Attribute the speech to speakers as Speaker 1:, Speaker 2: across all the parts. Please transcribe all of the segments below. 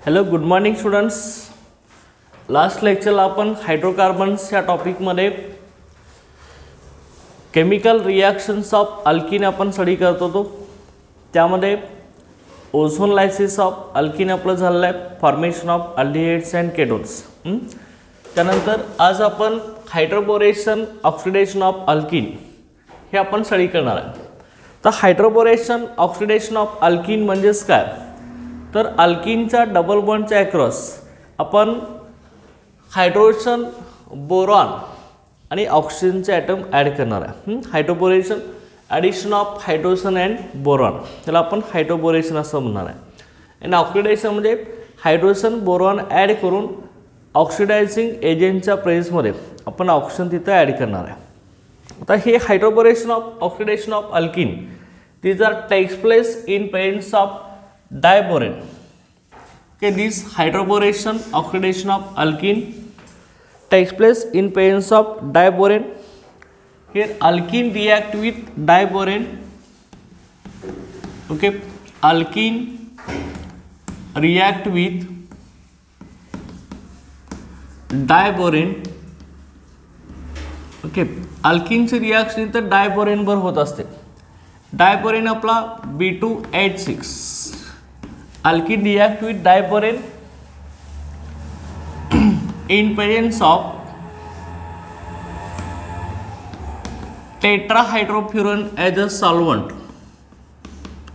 Speaker 1: Hello good morning students. Last लेक्चरला आपण hydrocarbons या टॉपिकमध्ये केमिकल रिॲक्शन्स ऑफ अल्किन आपण स्टडी करत होतो. त्यामध्ये ओझोन लायसिस ऑफ अल्किन आपलं झालेलं आहे, formation of aldehydes and ketones. त्यानंतर आज आपण हायड्रोबोरेशन ऑक्सिडेशन ऑफ अल्किन हे आपण स्टडी करणार आहे. तर हायड्रोबोरेशन ऑक्सिडेशन ऑफ अल्किन म्हणजेच काय, तर अल्किनच्या डबल बॉन्डच्या अक्रॉस आपण हायड्रोजन, बोरॉन आणि ऑक्सिजनचे ॲटम ॲड करणार आहे. Hydroboration addition of hydrogen and boron, त्याला आपण हायड्रोबोरेशन असं म्हणणार आहे. आणि ऑक्सिडेशन म्हणजे हायड्रोजन बोरॉन ॲड करून ऑक्सिडायझिंग एजंटच्या प्रेझेन्समध्ये आपण ऑक्सिजन तिथं ॲड करणार आहे. आता हे hydroboration of oxidation of alkene these are takes place in presence of diborane. Okay, this hydroboration oxidation of alkene takes place in presence of diborane. Here alkene react with diborane. Okay, alkene react with diborane. Okay, alkene चे reaction तर diborane वर होत असते. Diborane आपला B2H6. Alkene react with diborane in presence of tetrahydrofuran as a solvent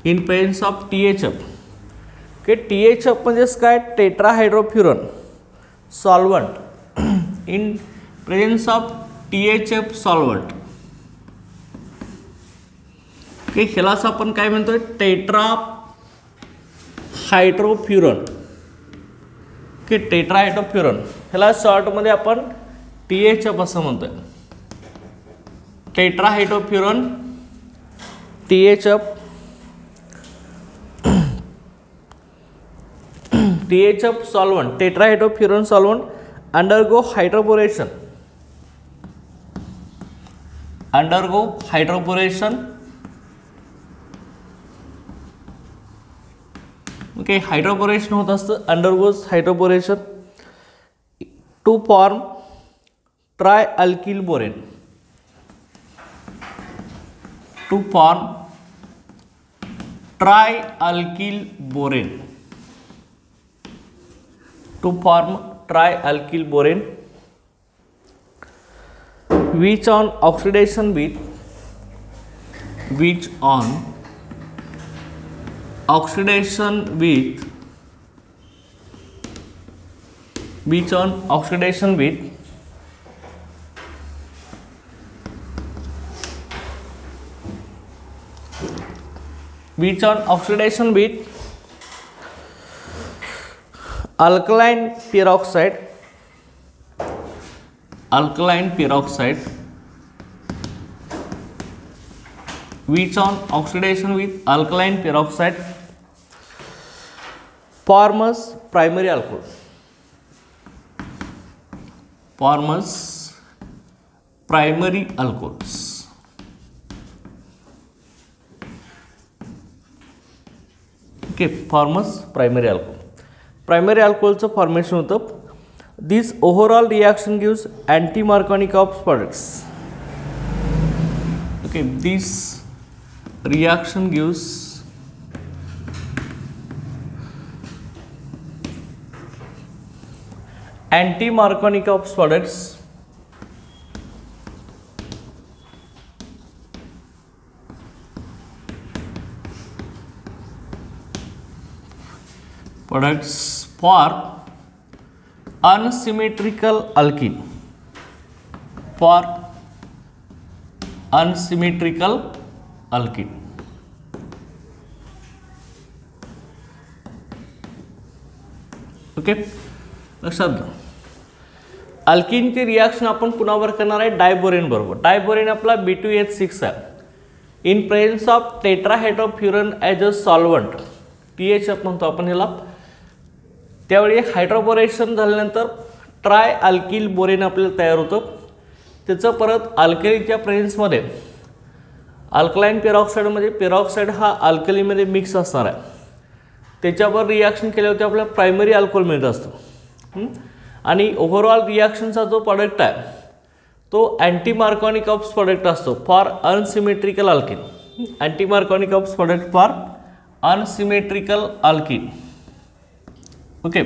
Speaker 1: in presence of THF. Okay, THF म्हणजेच काय, tetrahydrofuran solvent in presence of THF solvent. okay, ह्यालाच आपण काय म्हणतोय, टेट्रा हायड्रोफ्युरन. ओके, टेट्राहायड्रोफ्युरन ह्याला शॉर्टमध्ये आपण THF असं म्हणतोय. Tetrahydrofuran THF. THF solvent, tetrahydrofuran solvent undergo hydroboration. Undergo hydroboration. Okay, hydroboration होत असतं, undergoes hydroboration to form try alkyl borane. To form try alkyl borane. To form try alkyl borane which on oxidation with oxidation with which on oxidation with which on oxidation with alkaline peroxide. Alkaline peroxide which on oxidation with alkaline peroxide forms primary alcohol. Forms primary alcohols. Okay, forms primary alcohol. Primary alcoholचं formation होतं. This overall reaction gives anti-Markovnikov of products. Okay, this reaction gives anti-Markovnikov of products. Products for unsymmetrical alkene. For unsymmetrical alkene. Okay, लक्षात घ्या. अल्किनची reaction आपण कुणावर करणार आहे, diborane बरोबर. Diborane आपला B2H6 आहे. In presence of tetrahydrofuran as a solvent, THF म्हणतो आपण ह्याला. त्यावेळी हायड्रोबोरेशन झाल्यानंतर ट्राय अल्किल बोरेन आपल्याला तयार होतं. त्याचं परत अल्कलीच्या प्रेझेन्समध्ये अल्कलाइन पेरॉक्साइड मध्ये पेरॉक्साइड हा अल्कलीमध्ये मिक्स असणार आहे त्याच्यावर रिॲक्शन केल्यावरती आपल्याला प्रायमरी अल्कोहोल मिळत असतं आणि ओव्हरऑल रिॲक्शनचा जो प्रोडक्ट आहे तो अँटी मार्कोनिक ऑप्स प्रोडक्ट असतो for unsymmetrical alkene. Anti Markovnikov product for unsymmetrical alkene. Okay,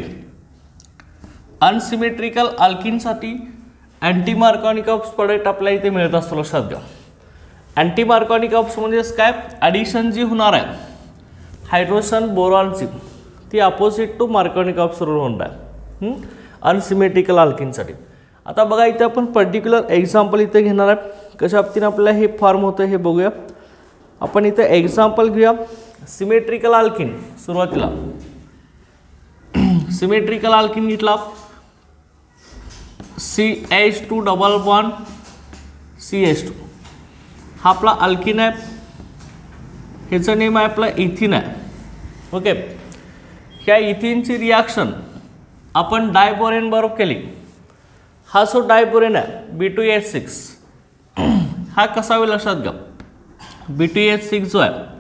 Speaker 1: unsymmetrical अल्किनसाठी अँटी मार्कोनिक ऑप्स प्रोडक्ट आपल्याला इथे मिळत असतो, लक्षात घ्या. अँटी मार्कोनिक ऑप्स म्हणजेच काय, ॲडिशन जी होणार आहे हायड्रोजन बोरॉनची ती opposite to Markovnikov's rule होणार आहे अनसिमेट्रिकल अल्किनसाठी. आता बघा इथे आपण पर्टिक्युलर एक्झाम्पल इथे घेणार आहे, कशा बाबतीने आपल्याला हे फॉर्म होतं हे बघूया. आपण इथे एक्झाम्पल घेऊया. सिमेट्रिकल अल्किन, सुरुवातीला सिमेट्रिकल अल्किन घेतला CH2 डबल बॉन्ड CH2 हा आपला अल्किन आहे, ह्याचं नेम आहे आपला इथिन आहे. ओके, ह्या इथिनची रिॲक्शन आपण डायबोरेन बरोबर केली. हा जो डायबोरेन आहे B2H6 हा कसा होईल लक्षात घ्या. B2H6 जो आहे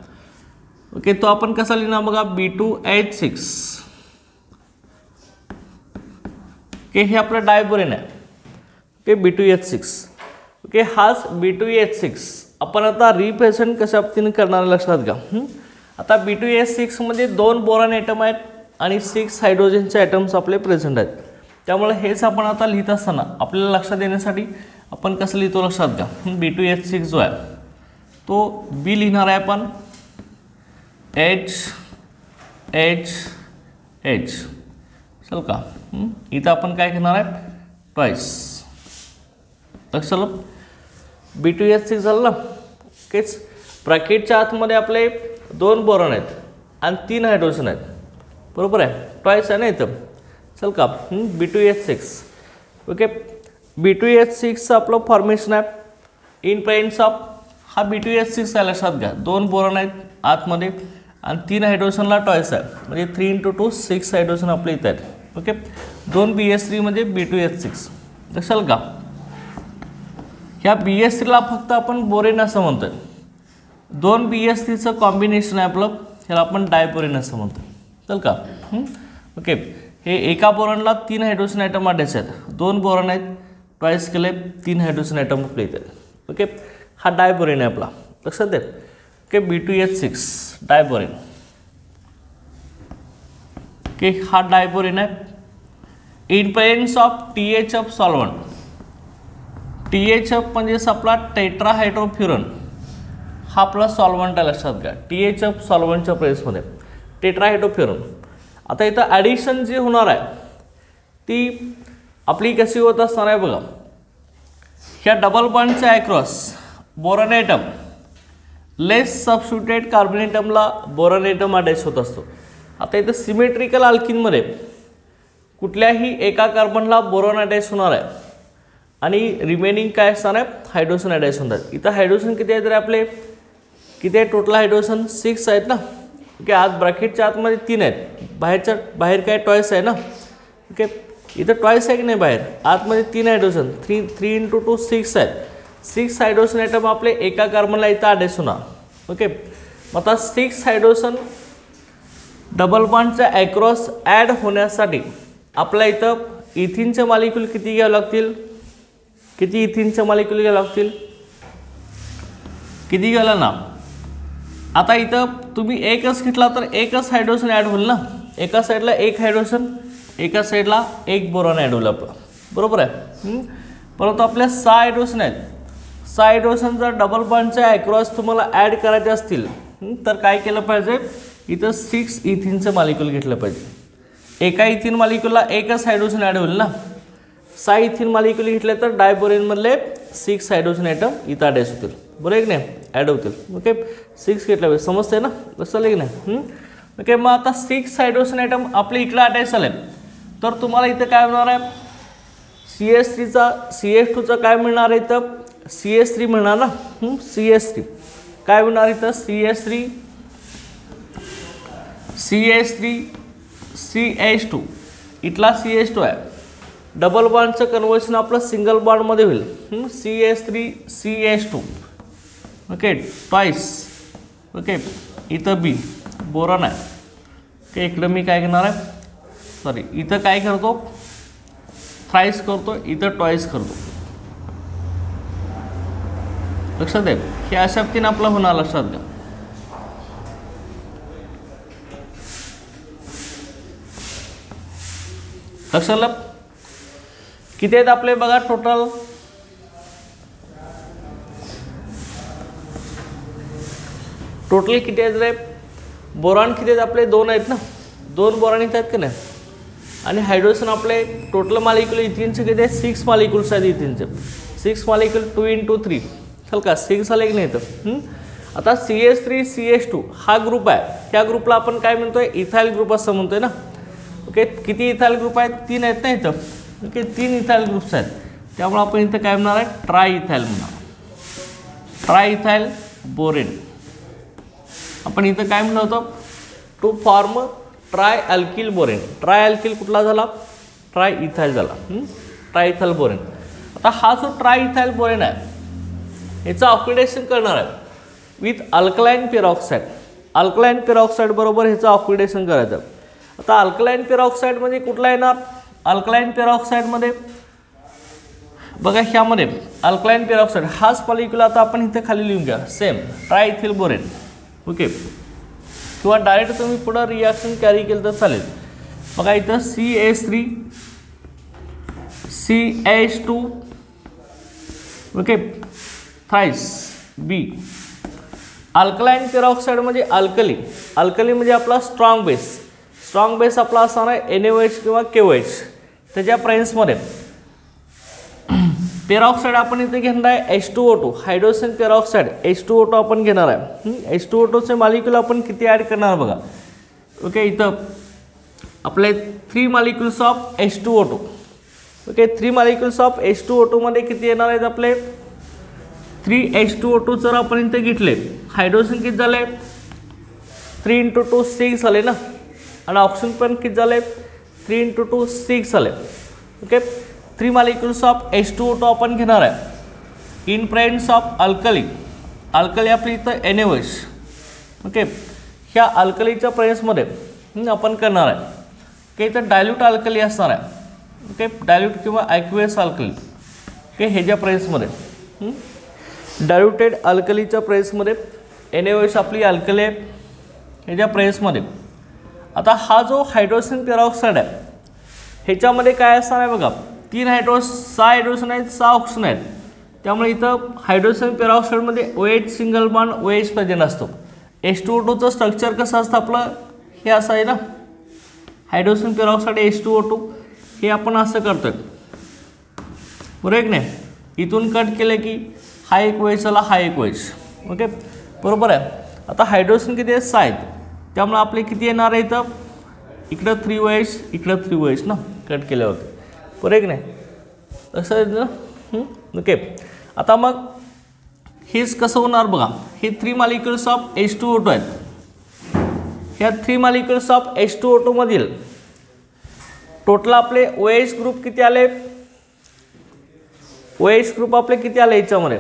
Speaker 1: ओके तो आपण कसा लिहिणार बघा, B2H6 ओके हे आपलं डायबोरेन आहे ओके B2H6 ओके. हाच B2H6 आपण आता रिप्रेझेंट कशा पद्धतीने करणार लक्षात घ्या. आता B2H6 मध्ये 2 बोरॉन ॲटम आहेत आणि 6 हायड्रोजनचे ॲटम्स आपले प्रेझेंट आहेत. त्यामुळे हेच आपण आता लिहित असताना आपल्याला लक्षात देण्यासाठी आपण कसं लिहितो लक्षात घ्या. B2H6 जो आहे तो B लिहिणार आहे आपण H चल का. इथं आपण काय घेणार आहे ट्वाइस, लक्षात B2H6 झालं ना. ओकेच, ब्रॅकेटच्या आतमध्ये आपले 2 बोरॉन आहेत आणि 3 हायड्रोजन आहेत, बरोबर आहे, ट्वाइस आहे ना इथं. चल का B2H6 ओके. B2H6चं आपलं फॉर्मेशन आहे इन प्रेझेन्स ऑफ हा B2H6 आहे, लक्षात घ्या. 2 बोरॉन आहेत आतमध्ये आणि 3 हायड्रोजनला ट्वाइस आहे, म्हणजे 3 × 2 6 हायड्रोजन आपल्या इथं आहेत. ओके, 2 BH3 म्हणजे B2H6, लक्षात का. ह्या BH3ला फक्त आपण बोरेन असं म्हणतोय. 2 BH3चं कॉम्बिनेशन आहे आपलं, ह्याला आपण डायबोरेन असं म्हणतोय. चल का. ओके, हे एका बोरॉनला 3 हायड्रोजन ॲटम अटॅच आहेत, 2 बोरॉन आहेत ट्वाइस केले 3 हायड्रोजन ॲटम आपल्या इथे. ओके, हा डायबोरेन आहे आपला, लक्षात द्या. Okay, B2H6 diborane. ओके, हा डायबोरेन आहे in presence of THF solvent. THF म्हणजेच आपला टेट्राहायड्रोफ्युरन हा आपला सॉल्व्हंट आहे, लक्षात घ्या. THF सॉल्व्हंटच्या प्रेसमध्ये टेट्राहायड्रोफ्युरन. आता इथं ॲडिशन जी होणार आहे ती आपली कशी होत असणार आहे बघा. ह्या डबल बॉन्डच्या across boron atom less substituted carbon ॲटमला बोरॉन ॲटम अटॅच होत असतो. आता इथं सिमेट्रिकल अल्किनमध्ये कुठल्याही एका कार्बनला बोरॉन अटॅच होणार आहे आणि रिमेनिंग काय असणार आहे हायड्रोजन अटॅच होणार. इथं हायड्रोजन किती आहेत रे आपले, किती आहे टोटल हायड्रोजन 6 आहेत ना. ओके, आज ब्रॅकेटच्या आतमध्ये 3 आहेत, बाहेर काय ट्वाइस आहे ना. ओके, इथं ट्वाइस आहे की नाही, बाहेर आतमध्ये 3 हायड्रोजन 3 × 2 6 आहेत. 6 हायड्रोजन ॲटम आपले एका कार्बनला इथं अटॅच होणार. ओके, मग आता 6 हायड्रोजन डबल बॉन्डच्या अक्रॉस ॲड होण्यासाठी आपल्या इथं इथिनचे मॉलिक्यूल किती घ्यावे लागतील, किती इथिनचे मॉलिक्यूल घ्यावे लागतील, किती घ्यायला ना. आता इथं तुम्ही एकच घेतला तर एकच हायड्रोजन ॲड होईल ना. एका साईडला 1 हायड्रोजन, एका साईडला 1 बोरॉन ॲड होईल आपलं, बरोबर आहे. परंतु आपल्या 6 हायड्रोजन आहेत. 6 हायड्रोजन जर डबल बॉन्डच्या अक्रॉस तुम्हाला ॲड करायचे असतील तर काय केलं पाहिजे, इथं 6 इथिनचे मॉलिक्यूल घेतलं पाहिजे. एका इथिन मॉलिक्यूलला एकच हायड्रोजन ॲड होईल ना. 6 इथिन मॉलिक्यूल घेतले तर डायबोरेनमधले 6 हायड्रोजन ॲटम इथं अटॅच होतील, बरोबर आहे की नाही, ॲड होतील. ओके, 6 घेतल्या पाहिजे, समजते ना, लक्षात की नाही. ओके, मग आता 6 हायड्रोजन ॲटम आपल्या इकडे अटॅच झाले तर तुम्हाला इथं काय होणार आहे, CH3चा CH2चा काय मिळणार आहे इथं, CH3 मिळणार ना. CH3 काय मिळणार इथं, CH3 CH2 इथला CH2 आहे. डबल बॉन्डचं कन्व्हर्शन आपलं सिंगल बॉन्डमध्ये होईल. CH3 CH2 okay twice. Okay, इथं B बोरॉन आहे. ओके इकडं मी काय घेणार आहे, सॉरी इथं काय करतो, थ्राईस करतो, इथं ट्वाईस करतो. लक्षात आहे, हे अशा पद्धतीने आपलं होणार, लक्षात घ्या. लक्षात आलं. किती आहेत आपले बघा टोटल, टोटल किती आहेत रे, बोरॉन किती आहेत आपले, 2 आहेत ना, 2 बोरॉन इथे आहेत का नाही. आणि हायड्रोजन आपले टोटल मॉलिक्यूल इथिनचे किती आहेत, 6 मॉलिक्यूल्स आहेत इथिनचे. 6 मॉलिक्यूल 2 into 3 चल का 6 आले की नाही तर. आता CH3 CH2 हा ग्रुप आहे, त्या ग्रुपला आपण काय म्हणतोय, इथाइल ग्रुप असं म्हणतोय ना. ओके किती इथाइल ग्रुप आहेत, 3 आहेत ना इथं. ओके 3 इथाइल ग्रुप्स आहेत, त्यामुळे आपण इथं काय म्हणणार आहे, ट्राय इथाइल म्हणणार, ट्राय इथाइल बोरेन. आपण इथं काय म्हणलं होतं, to form try alkyl borane. Trialkyl कुठला झाला, ट्राय इथाइल झाला, ट्राय इथाइल बोरेन. आता हा जो ट्राय इथाइल बोरेन आहे याचं ऑक्सिडेशन करणार आहे with alkaline peroxide. Alkaline peroxide बरोबर ह्याचं ऑक्सिडेशन करायचं. आता अल्कलाइन पेरॉक्साईड म्हणजे कुठला येणार, अल्कलाइन पेरॉक्साईडमध्ये बघा ह्यामध्ये अल्कलाइन पेरॉक्साईड हाच मॉलिक्यूल आता आपण इथे खाली लिहून घ्या, same try ethyl borane. Okay किंवा डायरेक्ट तुम्ही पुढं रिॲक्शन कॅरी केलं तर चालेल. बघा इथं CH3 CH2 okay thrice B. Alkaline peroxide म्हणजे अल्कली, अल्कली म्हणजे आपला स्ट्रॉंग बेस. स्ट्रॉंग बेस आपला असणार आहे NaOH किंवा KOH. त्याच्या प्रेझेन्समध्ये पेरॉक्साईड आपण इथे घेणार आहे H2O2, हायड्रोजन पेरॉक्साईड H2O2 आपण घेणार आहे. H2O2चे मॉलिक्यूल आपण किती ॲड करणार बघा. ओके इथं आपले 3 molecules of H2O2. Okay 3 molecules of H2O2 मध्ये किती येणार आहेत आपले, 3 H2O2 जर आपण इथे घेतले, हायड्रोजन किती झाले, 3 into 2 6 झाले ना, आणि ऑक्सिजन पण किती झाले, 3 into 2 6 झाले. ओके 3 मॉलिक्यूल्स ऑफ H2O2 आपण घेणार आहे in presence of alkali. Alkali आपली इथं NaOH. ओके ह्या अल्कलीच्या प्रेझेन्समध्ये आपण करणार आहे. ओके इथं डायल्यूट अल्कली असणार आहे. ओके डायल्यूट किंवा ॲक्वेस अल्कली. ओके ह्याच्या प्रेझेन्समध्ये डायल्युटेड अल्कलीच्या प्रेझेन्समध्ये NaOH आपली अल्कली आहे ह्याच्या प्रेझेन्समध्ये. आता हा जो हायड्रोजन पेरॉक्साईड आहे ह्याच्यामध्ये काय असणार आहे बघा, 6 हायड्रोजन आहेत, 6 ऑक्सिजन आहेत. त्यामुळे इथं हायड्रोजन पेरॉक्साईडमध्ये OH single bond OH present असतो. H2O2चं स्ट्रक्चर कसं असतं आपलं, हे असं आहे ना, हायड्रोजन पेरॉक्साईड H2O2 हे आपण असं करतोय बरोबर आहे की नाही. इथून कट केलं की हा एक OH आला, हा एक OH. ओके बरोबर आहे. आता हायड्रोजन किती आहेत, 6 आहेत, त्यामुळे आपले किती येणार आहे इथं, इकडं 3 OH इकडं 3 OH ना, कट केल्यावरती बरोबर आहे की नाही, असं आहे ना. ओके आता मग हेच कसं होणार बघा, हे 3 मॉलिक्यूल्स ऑफ H2O2 आहेत. ह्या 3 मॉलिक्यूल्स ऑफ H2O2 मधील टोटल आपले OH ग्रुप किती आले, OH ग्रुप आपले किती आले याच्यामध्ये,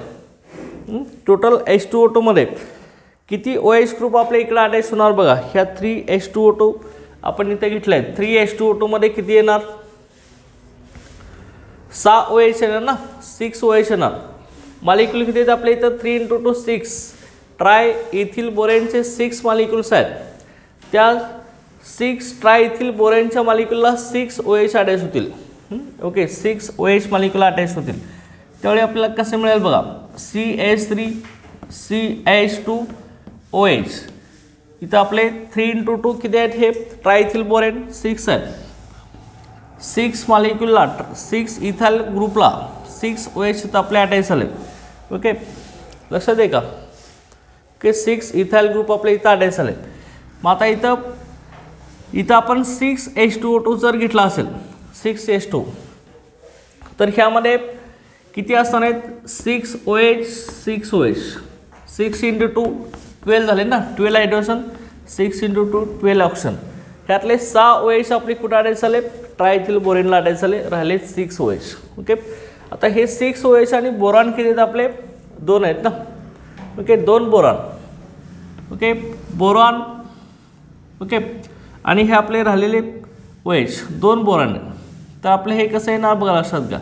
Speaker 1: टोटल H2O2 मध्ये किती OH ग्रुप आपल्या इकडे अटॅच होणार बघा. ह्या 3 H2O2 आपण इथे घेतले आहेत, 3 H2O2 मध्ये किती येणार, 6 OH येणार ना, 6 OH येणार. मॉलिक्यूल किती आहेत आपल्या इथं, 3 into 2 6. ट्राय इथिल बोरेनचे 6 मॉलिक्यूल्स आहेत. त्या 6 ट्राय इथिल बोरेनच्या मॉलिक्यूलला 6 OH अटॅच होतील. ओके 6 OH मॉलिक्यूल अटॅच होतील. त्यावेळी आपल्याला कसं मिळेल बघा, CH3 CH2 OH. इथं आपले 3 into 2 किती आहेत, हे ट्रायथिल बोरेन 6 आहेत. 6 मॉलिक्यूलला 6 इथाइल ग्रुपला 6 OH इथं आपले अटॅच झाले. ओके लक्षात आहे का, ओके 6 इथाइल ग्रुप आपले इथं अटॅच झाले. मग आता इथं आपण 6 H2O2 जर घेतला असेल, 6 H2, तर ह्यामध्ये किती असणार आहेत, 6 OH 6 OH, 6 into 2 12 झाले ना, 12 हायड्रोजन, 6 into 2 12 ऑक्सिजन. ह्यातले 6 OH आपले कुठं अटॅच झाले, ट्रायथिल बोरेनला अटॅच झाले, राहिले 6 OH. ओके आता हे 6 OH आणि बोरॉन किती आहेत आपले, 2 आहेत ना. Okay 2 boron. Okay boron. Okay आणि हे आपले राहिलेले OH 2 बोरॉन आहे. तर आपलं हे कसं येणार बघा, लक्षात घ्या.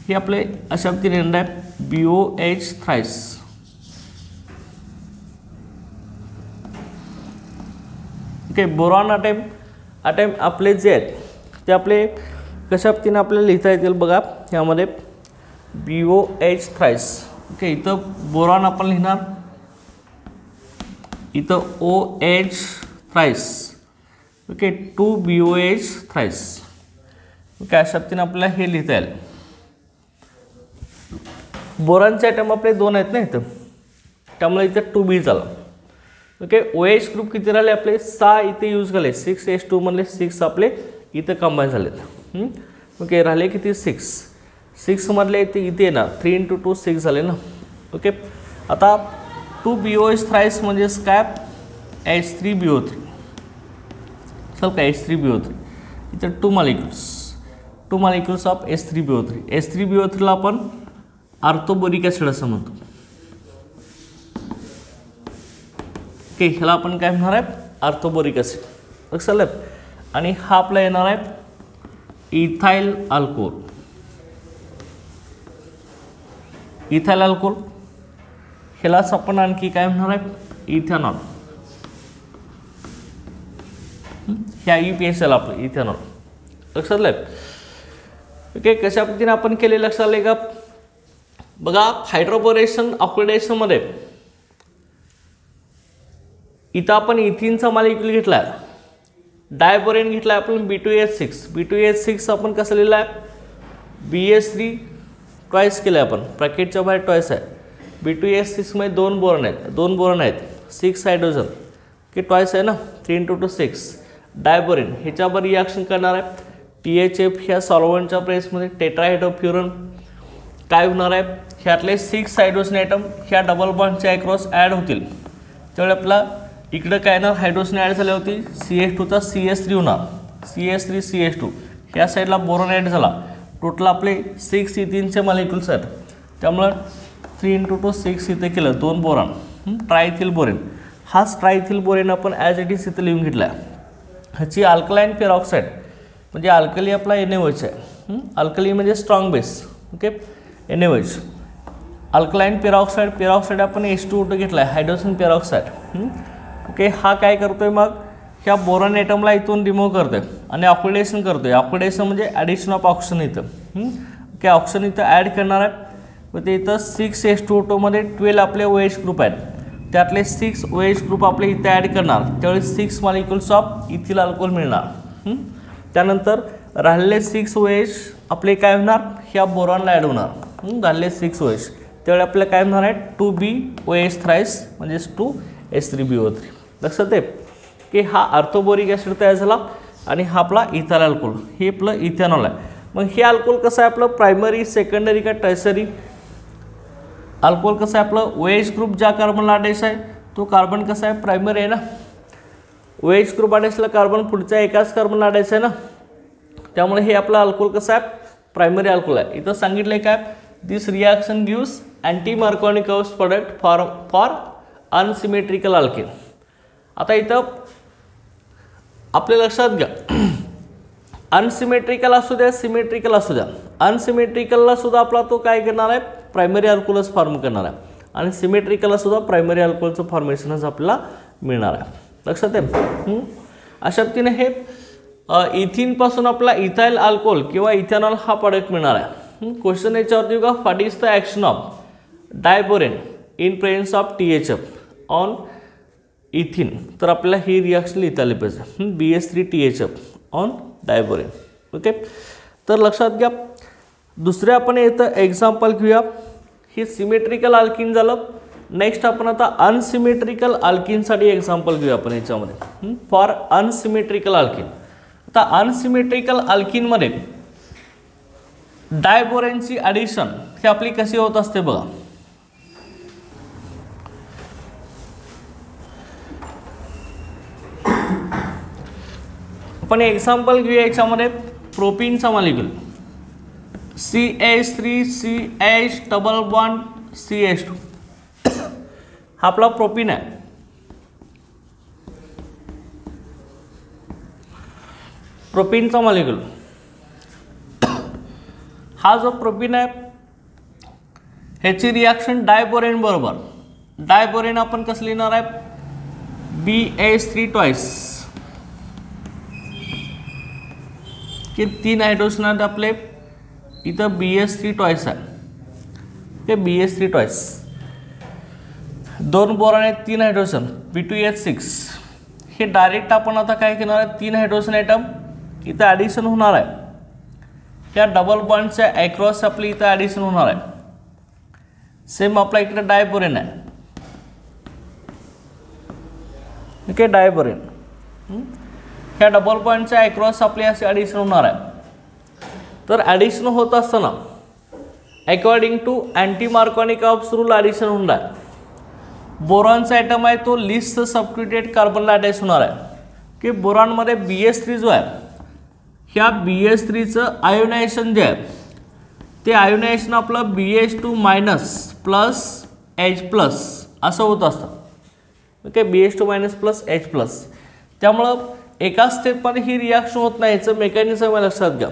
Speaker 1: हे आपले अशा पद्धतीने येणार आहे BOH थ्राइस. ओके, बोरॉन अटॅम आपले जे आहेत ते आपले कशा पद्धतीने आपल्याला लिहिता येतील बघा. यामध्ये BOH थ्राइस. ओके, इथं बोरॉन आपण लिहिणार, इथं OH thrice. Okay, 2 BOH thrice. Okay, अशा पद्धतीने आपल्याला हे लिहिता येईल. बोरॉनचे आयटम आपले 2 आहेत ना इथं, त्यामुळे इथं 2B झाला. ओके, OH ग्रुप किती राहिले आपले 6 इथे यूज झाले. 6H2 मधले 6 आपले इथं कंबाईन झालेत. ओके, राहिले किती 6 मधले इथे येणार 3 × 2 6 झाले ना. ओके, आता 2 BOH थ्राइस म्हणजेच काय H3BO3. चल का H3BO3 इथं 2 मॉलिक्युल्स ऑफ H3BO3. H3BO3 ला आपण आर्थोबोरिक ॲसिड असं म्हणतो. ओके, ह्याला आपण काय म्हणणार आहे आर्थोबोरिक ॲसिड. लक्षात आलं. आणि हा आपला येणार आहे इथाइल अल्कोहोल. इथाइल अल्कोहोल ह्यालाच आपण आणखी काय म्हणणार आहे इथेनॉल. ह्या UPSL आपलं इथेनॉल. लक्षात आलं. ओके, कशा पद्धतीने आपण केले लक्षात आले का बघा. हायड्रोबोरेशन ऑक्सिडेशनमध्ये इथं आपण इथिनचा मॉलिक्यूल घेतला आहे, डायबोरेन घेतला आहे आपण B2H6. B2H6 आपण कसं लिहिलं आहे BH3 ट्वाईस केलं आहे आपण, ब्रॅकेटच्या बाहेर ट्वाईस आहे. B2H6 मध्ये 2 बोरॉन आहेत 6 हायड्रोजन. की ट्वाईस आहे ना, 3 × 2 6. डायबोरेन ह्याच्यावर रिॲक्शन करणार आहे THF ह्या सॉल्व्हंटच्या प्रेसमध्ये टेट्राहायड्रोफ्युरन काय होणार आहे, ह्यातले 6 हायड्रोजन ॲटम ह्या डबल बॉन्डच्या अक्रॉस ॲड होतील. त्यावेळी आपला इकडं काय ना हायड्रोजन ॲड झाले होती CH2चा CH3 होणार, CH3 CH2. ह्या साईडला बोरॉन ॲड झाला. टोटल आपले 6 इथिनचे मॉलिक्युल्स आहेत. त्यामुळं 3 × 2 6 इथे केलं 2 बोरॉन. ट्रायथिल बोरेन, हाच ट्रायथिल बोरेन आपण ॲज इट इज इथं लिहून घेतला आहे. ह्याची अल्कलाईन पेरॉक्साईड म्हणजे अल्कली आपला NaOH आहे. अल्कली म्हणजे strong base. Okay, NaOH. Alkaline peroxide आपण H2O2 घेतला आहे हायड्रोजन पेरॉक्साईड. ओके, हा काय करतोय मग ह्या बोरॉन ॲटमला इथून रिमूव्ह करतोय आणि ऑक्सिडेशन करतोय. ऑक्सिडेशन म्हणजे ॲडिशन ऑफ ऑक्सिजन इथं. ओके, ऑक्सिजन इथं ॲड करणार आहे. व ते इथं 6H2O2 मध्ये 12 आपले OH ग्रुप आहेत. त्यातले 6 OH ग्रुप आपले इथे ॲड करणार. त्यावेळी 6 मॉलिक्युल्स ऑफ इथिल अल्कोहोल मिळणार. त्यानंतर राहिलेले 6 OH आपले काय होणार ह्या बोरॉनला ॲड होणार. राहिलेले 6 OH त्यावेळी आपल्याला काय होणार आहे 2BOH थ्राइस म्हणजेच 2H3BO3. लक्षात आहे की हा आर्थोबोरिक ॲसिड तयार झाला आणि हा आपला इथाइल अल्कोहोल, हे आपलं इथेनॉल आहे. मग हे अल्कोहोल कसं आहे आपलं प्रायमरी, सेकंडरी का टर्सरी. अल्कोहोल कसं आहे आपलं OH ग्रुप ज्या कार्बनला अटॅच आहे तो कार्बन कसा आहे प्रायमरी आहे ना. OH ग्रुप अटॅचला कार्बन पुढच्या एकाच कार्बनला अटॅच आहे ना, त्यामुळे हे आपलं अल्कोहोल कसं आहे प्रायमरी अल्कोहोल आहे. इथं सांगितलंय काय this reaction gives anti Markovnikov's product for unsymmetrical alkane. आता इथं आपल्या लक्षात घ्या अनसिमेट्रिकल असू द्या सिमेट्रिकल असू द्या, अनसिमेट्रिकलला सुद्धा आपला तो काय करणार आहे प्रायमरी अल्कोहोलच फॉर्म करणार आहे आणि सिमेट्रिकलला सुद्धा प्रायमरी अल्कोहोलचं फॉर्मेशनच आपल्याला मिळणार आहे. लक्षात आहे. अशा पद्धतीने हे इथिनपासून आपला इथाइल अल्कोहोल किंवा इथेनॉल हा प्रोडक्ट मिळणार आहे. क्वेश्चन याच्यावरती बघा what is the action of diborane in presence of THF on इथिन. तर आपल्याला ही रिॲक्शन लिहिता आली पाहिजे BH3THF ऑन डायबोरेन. ओके, तर लक्षात घ्या. दुसरे आपण इथं एक्झाम्पल घेऊया. हे सिमेट्रिकल अल्किन झालं. नेक्स्ट आपण आता अनसिमेट्रिकल अल्किनसाठी एक्झाम्पल घेऊया आपण याच्यामध्ये फॉर अनसिमेट्रिकल अल्किन. आता अनसिमेट्रिकल अल्किनमध्ये डायबोरेनची ॲडिशन ही आपली कशी होत असते बघा. आपण एक्झाम्पल घेऊया याच्यामध्ये प्रोपीनचा molecule CH3CH double bond CH2 हा आपला प्रोपीन आहे. प्रोपीनचा मॉलिक्यूल, हा जो प्रोपीन आहे ह्याची रिॲक्शन डायबोरेन बरोबर, डायबोरेन आपण कसं लिहिणार आहे, BH3 ट्वाइस, की 3 हायड्रोजन आहेत आपले, इथं BH3 ट्वाइस आहे, ते BH3 ट्वाइस, 2 बोरॉन आहेत, 3 हायड्रोजन, B2H6, हे डायरेक्ट आपण आता काय करणार आहे, 3 हायड्रोजन ॲटम इथं ॲडिशन होणार आहे, त्या डबल बॉन्डच्या ॲक्रॉस आपली इथं ॲडिशन होणार आहे. सेम आपला इकडे डायबोरेन आहे, ओके, डायबोरेन, ह्या डबल बॉन्डच्या ॲक्रॉस आपली असे ॲडिशन होणार आहे. तर ॲडिशन होत असताना according to anti Markovnikov's rule addition होणार आहे. बोरॉनचा ॲटम आहे तो लिस्ट सबस्टिट्यूटेड कार्बनला अटॅच होणार आहे, की बोरॉनमध्ये BH3 जो आहे, ह्या BH3चं आयोनायझेशन जे आहे ते आयोनायझेशन आपलं BH2 minus plus H plus असं होत असतं, okay, BH2 minus plus H plus. त्यामुळं एका स्टेपमध्ये ही रिॲक्शन होत नाही, याचं मेकॅनिझम आहे, लक्षात घ्या.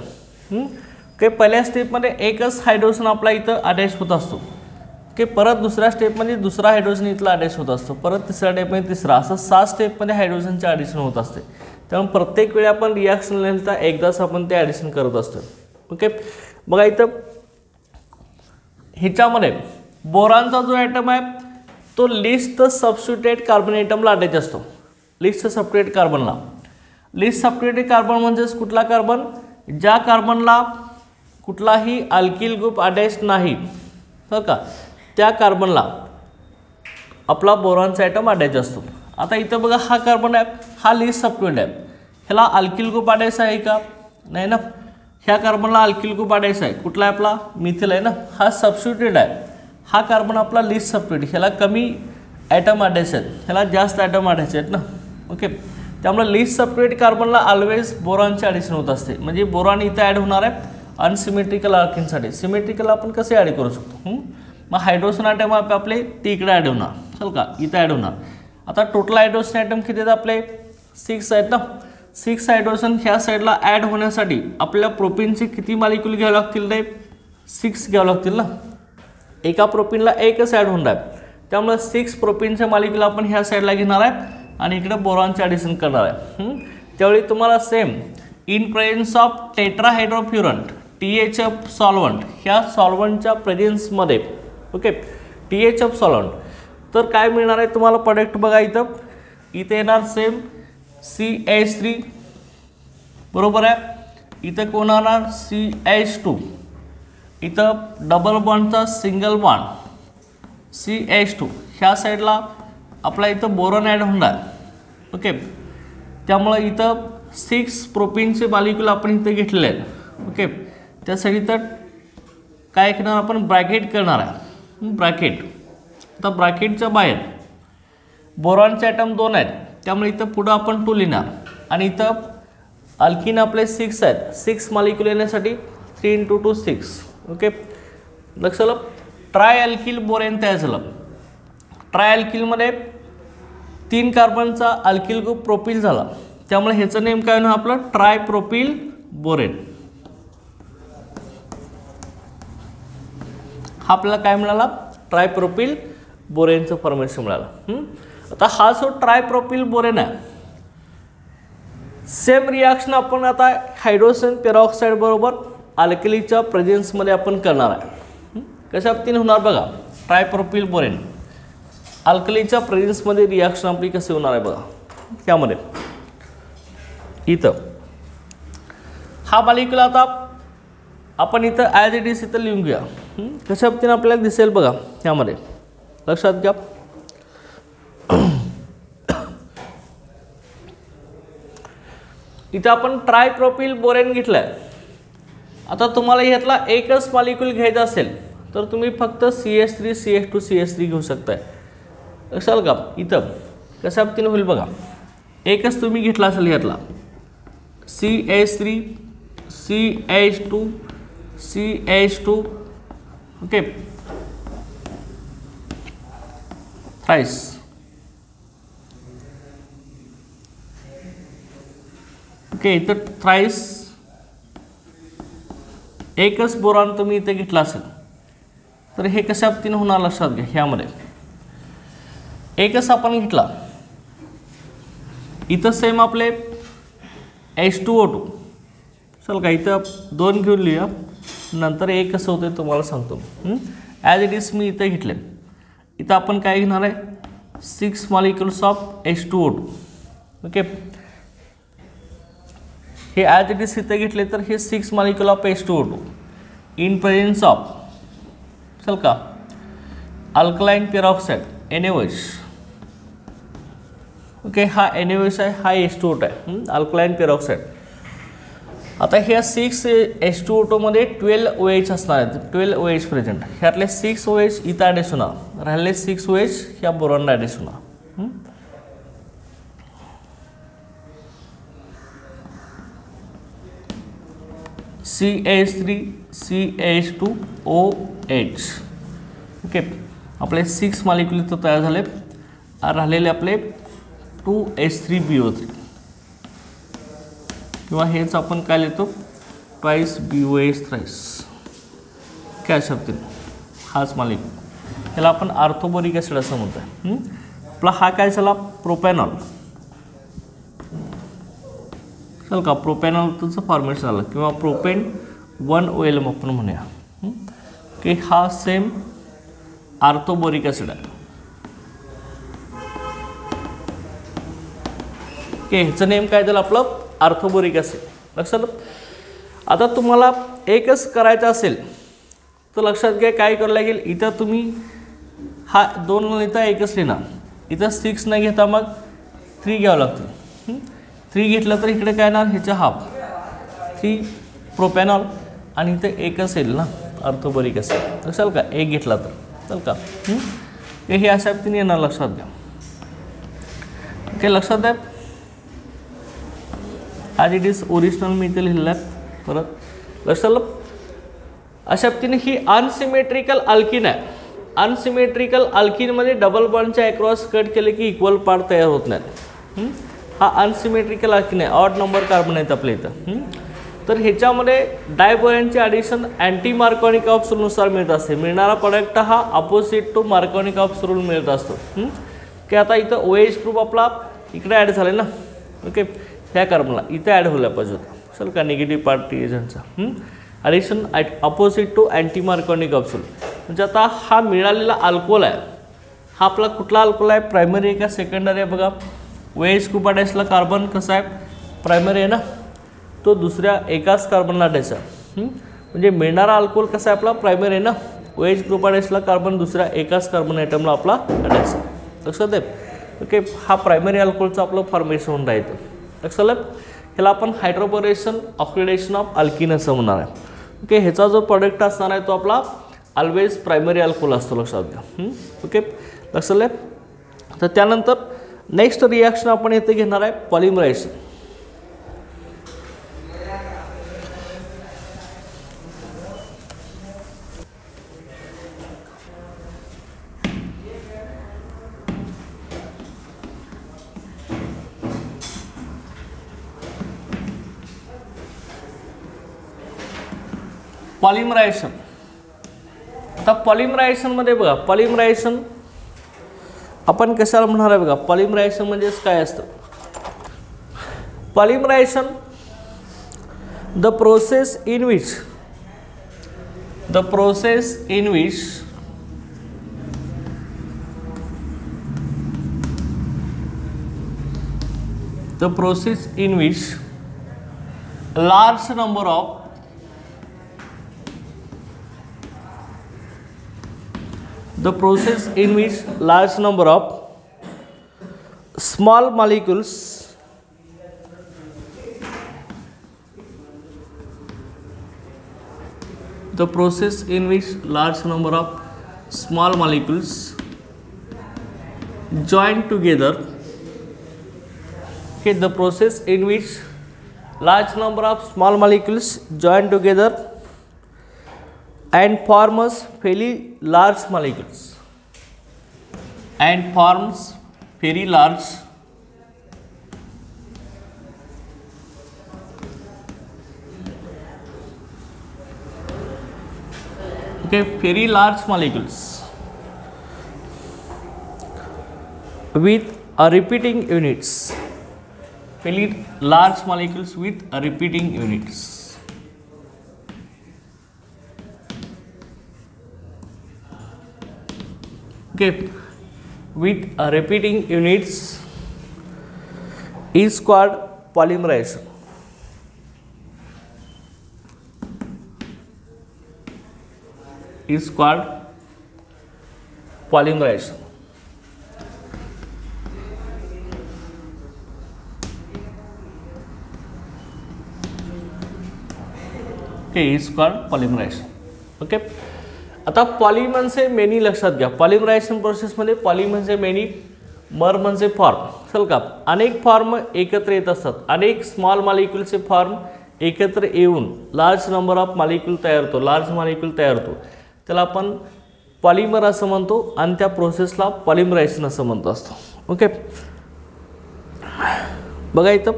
Speaker 1: ओके, पहिल्या स्टेपमध्ये एकच हायड्रोजन आपला इथं अटॅच होत असतो, की परत दुसऱ्या स्टेपमध्ये दुसरा हायड्रोजन इथला अटॅच होत असतो, परत तिसऱ्या स्टेपमध्ये तिसरा, असं 7 स्टेपमध्ये हायड्रोजनचे ॲडिशन होत असते. त्यामुळे प्रत्येक वेळी आपण रिॲक्शन लिहिलं तर एकदाच आपण ते ॲडिशन करत असतो. ओके, बघा इथं ह्याच्यामध्ये बोरॉनचा जो ॲटम आहे तो लिस्ट सबस्टिट्यूटेड कार्बन ॲटमला अटॅच असतो, लिस्ट सबस्टिट्यूटेड कार्बनला. लिस्ट सबस्टिट्यूटेड कार्बन म्हणजेच कुठला कार्बन, ज्या कार्बनला कुठलाही अल्किल ग्रुप अटॅच नाही, हो का, त्या कार्बनला आपला बोरॉनचा ॲटम अटॅच असतो. आता इथं बघा हा कार्बन आहे, हा लिस्ट सबस्टिट्यूटेड आहे, ह्याला अल्किल ग्रुप अटॅच आहे का, नाही ना. ह्या कार्बनला अल्किल ग्रुप अटॅच आहे, कुठला आहे आपला, मिथिल आहे ना, हा सबस्टिट्यूटेड आहे. हा कार्बन आपला लिस्ट सबस्टिट्यूटेड, ह्याला कमी ॲटम अटॅच आहेत, ह्याला जास्त ॲटम अटॅच आहेत ना. ओके, त्यामुळे लिस्ट सबस्टिट्यूटेड कार्बनला ऑलवेज बोरॉनचे ॲडिशन होत असते, म्हणजे बोरॉन इथं ॲड होणार आहे अनसिमेट्रिकल अल्किनसाठी. सिमेट्रिकल आपण कसे ॲड करू शकतो, मग हायड्रोजन ॲटम आपले ते इकडे ॲड होणार, चल का, इथं ॲड होणार. आता टोटल हायड्रोजन ॲटम किती आहेत आपले, 6 आहेत ना. 6 हायड्रोजन ह्या साईडला ॲड होण्यासाठी आपल्याला प्रोपीनचे किती मॉलिक्यूल घ्यावे लागतील, ते 6 घ्यावं लागतील ना. एका प्रोपीनला एकच ॲड होणार आहे, त्यामुळे 6 प्रोपीनचे मॉलिक्यूल आपण ह्या साईडला घेणार आहे आणि इकडे बोरॉनचे ॲडिशन करणार आहे. त्यावेळी तुम्हाला same in presence of tetrahydrofuran THF solvent, ह्या सॉल्वंटच्या प्रेझेन्समध्ये, ओके, THF सॉल्वंट, तर काय मिळणार आहे तुम्हाला प्रोडक्ट, बघा इथं येणार सेम CH3 बरोबर आहे, इथं कोण होणार CH2, इथं डबल बॉन्डचा सिंगल बॉन्ड CH2, ह्या साईडला आपला इथं बोरॉन ॲड होणार, ओके. त्यामुळं इथं 6 प्रोपीनचे मॉलिक्यूल आपण इथं घेतलेले आहेत, ओके. त्यासाठी तर काय करणार आपण, ब्रॅकेट करणार आहे, ब्रॅकेट. आता ब्रॅकेटच्या बाहेर बोरॉनचे ॲटम 2 आहेत, त्यामुळे इथं पुढं आपण 2 लिहिणार आणि इथं अल्किन आपले 6 आहेत, 6 मॉलिक्यूल येण्यासाठी 3 × 2 6, ओके. लक्षात आलं, ट्राय अल्किल बोरेन तयार झालं. ट्राय अल्किलमध्ये 3 कार्बनचा अल्किल ग्रुप प्रोपिल झाला, त्यामुळे ह्याचं नेम काय होणार आपलं, ट्राय प्रोपिल बोरेन. हा आपल्याला काय मिळाला, ट्रायप्रोपिल बोरेनचं फॉर्मेशन मिळालं. आता हा जो ट्रायप्रोपिल बोरेन आहे, सेम रिॲक्शन आपण आता हायड्रोजन पेरॉक्साईड बरोबर अल्कलीच्या प्रेझेन्समध्ये आपण करणार आहे. कशा पद्धतीने होणार बघा, ट्रायप्रोपिल बोरेन अल्कलीच्या प्रेझेन्समध्ये रिॲक्शन आपली कशी होणार आहे बघा. त्यामध्ये इथं हा मॉलिक्यूल आता आपण इथं ॲज इट इज इथं लिहून घेऊया. कशा पद्धतीने आपल्याला दिसेल बघा, त्यामध्ये लक्षात घ्या. इथं आपण ट्रायप्रोपिल बोरेन घेतलाय. आता तुम्हाला ह्यातला एकच मॉलिक्यूल घ्यायचा असेल तर तुम्ही फक्त CH3 CH2 CH3 घेऊ शकताय. लक्षात का, इथं कशा पद्धतीने होईल बघा, एकच तुम्ही घेतला असेल ह्यातला CH3 CH2 CH2, okay, thrice. Okay, इथं थ्राईस एकच बोरॉन तुम्ही इथे घेतला असेल तर हे कशा पद्धतीने होणार लक्षात घ्या. ह्यामध्ये एकच आपण घेतला, इथं सेम आपले H2O2 चल का, इथं 2 घेऊन लिहा, नंतर एक कसं होतं तुम्हाला सांगतो. ॲज इट इज मी इथं घेतले, इथं आपण काय घेणार आहे 6 मॉलिक्युल्स ऑफ H2O2. ओके, हे ॲज इट इज इथं घेतले तर हे 6 molecule of H2O2 in presence of चल का अल्कलाइन पेरॉक्साइड NaOH. ओके, हा NaOH आहे, हा H2O2 आहे, अल्कलाइन पेरॉक्साइड. आता ह्या 6 H2O2 मध्ये 12 OH असणार आहेत, 12 OH प्रेझेंट. ह्यातले 6 OH इथं ॲडिश होणार, राहिले 6 OH ह्या बोरॉनला ॲडिश होणार. CH3 CH2OH. ओके, आपले 6 मॉलिक्युल इथं तयार झाले, राहिलेले आपले 2H3BO3 किंवा हेच आपण काय लिहितो ट्वाईस BOH थ्राईस. काय शब्द हाच मॉलिक्युल, ह्याला आपण आर्थोबोरिक ॲसिड असं म्हणतो आहे. आपला हा काय झाला प्रोपॅनॉल चल का, प्रोपॅनॉलचं फॉर्मेशन झालं किंवा प्रोपेन 1OL आपण म्हणूया की हा सेम आर्थोबोरिक ॲसिड आहे. ओके, ह्याचं नेम काय झालं आपलं आर्थोबोरिक ॲसिड. लक्षात. आता तुम्हाला एकच करायचं असेल तर लक्षात घ्या काय करावं लागेल, इथं तुम्ही हा 2 इथं एकच लिहिणार, इथं 6 नाही घेता मग 3 घ्यावं लागतं. 3 घेतलं तर इकडे काय येणार ह्याच्या हाफ 3 प्रोपॅनॉल आणि इथं एकच येईल ना आर्थोबोरिक ॲसिड. लक्षात का, एक घेतला तर चल का, हे अशा पद्धतीने येणार. लक्षात घ्या. ओके, लक्षात द्या. ॲज इट इज ओरिजिनल मी इथे लिहिलेलं आहे. परत लक्षात अशा पद्धतीने ही अनसिमेट्रिकल अल्किन आहे. अनसिमेट्रिकल अल्किनमध्ये डबल बॉन्डच्या अक्रॉस कट केले की इक्वल पार्ट तयार होत नाहीत. हा अनसिमेट्रिकल अल्किन आहे, ऑड नंबर कार्बन आहेत आपल्या इथं. तर ह्याच्यामध्ये डायबोरॉनचे ॲडिशन अँटी मार्कॉनिक ऑफ रूलनुसार मिळत असते. मिळणारा प्रोडक्ट हा अपोजिट टू मार्कॉनिक ऑफ रूल मिळत असतो. की आता इथं OH ग्रुप आपला इकडे ॲड झाला ना. ओके, ह्या कार्बनला इथे ॲड व्हायला पाहिजे होता चल का, निगेटिव्ह पार्ट एजंटचा addition opposite to anti Markovnikov of rule. म्हणजे आता हा मिळालेला अल्कोहोल आहे, हा आपला कुठला अल्कोहोल आहे, प्रायमरी आहे का सेकंडरी आहे बघा. OH ग्रुप अटॅचला कार्बन कसा आहे प्रायमरी आहे ना, तो दुसऱ्या एकाच कार्बनला अटॅच आहे. म्हणजे मिळणारा अल्कोहोल कसा आहे आपला प्रायमरी आहे ना, OH ग्रुप अटॅचला कार्बन दुसऱ्या एकाच कार्बन आयटमला आपला अटॅच आहे. लक्षात आहे. ओके, हा प्रायमरी अल्कोहोलचं आपलं फॉर्मेशन होऊन राहतं. लक्षात आलं. ह्याला आपण हायड्रोबोरेशन ऑक्सिडेशन ऑफ अल्किन असं म्हणणार आहे. ओके, ह्याचा जो प्रोडक्ट असणार आहे तो आपला ऑलवेज प्रायमरी अल्कोहोल असतो. लक्षात घ्या. ओके, लक्षात आलं. तर त्यानंतर नेक्स्ट रिॲक्शन आपण इथे घेणार आहे पॉलिमरायझेशन. पॉलिमरायझेशन. आता पॉलिमरायझेशनमध्ये बघा, पॉलिमरायझेशन आपण कशाला म्हणणार आहे बघा. पॉलिमरायझेशन म्हणजेच काय असतं. Polymerisation the process in which the process in which large number of small molecules join together. Okay, the process in which large number of small molecules join together and forms very large molecules and forms very large Okay, very large molecules with repeating units. Very large molecules with repeating units. Okay, with repeating units is called polymerization. Is called polymerization. Okay, is called polymerization. Okay. आता poly म्हणजे many लक्षात घ्या. पॉलिमरायझेशन प्रोसेसमध्ये poly म्हणजे many, मर म्हणजे form. चल का अनेक फॉर्म एकत्र येत असतात. अनेक स्मॉल मॉलिक्यूलचे फॉर्म एकत्र येऊन लार्ज नंबर ऑफ मॉलिक्यूल तयार होतो, लार्ज मॉलिक्यूल तयार होतो. त्याला आपण पॉलिमर असं म्हणतो आणि त्या प्रोसेसला पॉलिमरायझेशन असं म्हणतो असतो. ओके, बघा इथं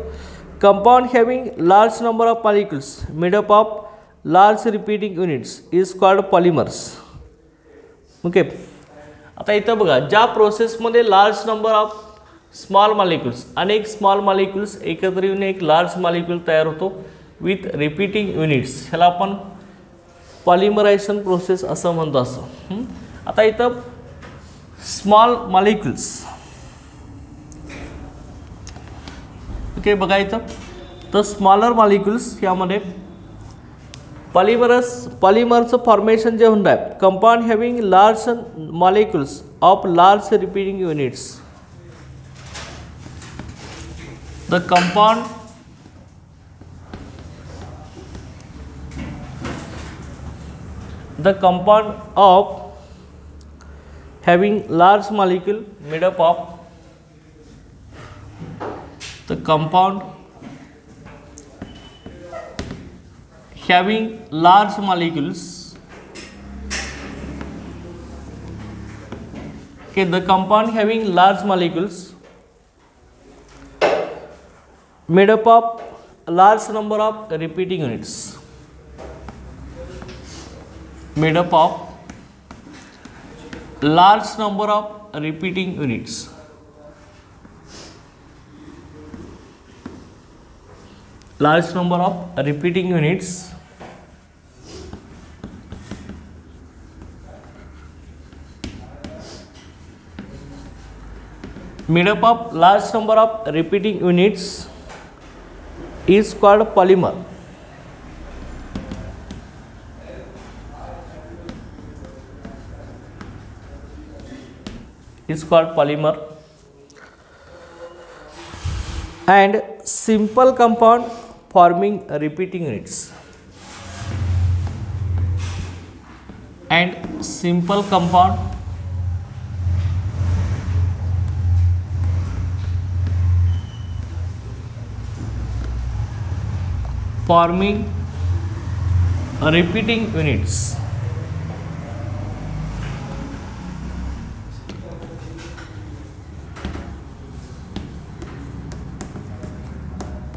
Speaker 1: compound having large number of molecules made up of large repeating units is called polymers. Okay, आता इथं बघा ज्या प्रोसेसमध्ये large number of small molecules, अनेक स्मॉल मॉलिक्यूल्स एकत्र येऊन एक लार्ज मॉलिक्यूल तयार होतो विथ रिपीटिंग युनिट्स, ह्याला आपण पॉलिमरायझेशन प्रोसेस असं म्हणतो असं. आता इथं स्मॉल मॉलिक्यूल्स. ओके, बघा इथं तर स्मॉलर मॉलिक्यूल्स यामध्ये पॉलिमरचं फॉर्मेशन जे होणार आहे compound having large molecules of large repeating units. The compound of having large molecule made up of the compound having large molecules. Okay, the compound having large molecules made up of large number of repeating units. Made up of large number of repeating units. Large number of repeating units made up of large number of repeating units is called polymer. Is called polymer. And simple compound forming repeating units. And simple compound forming repeating units.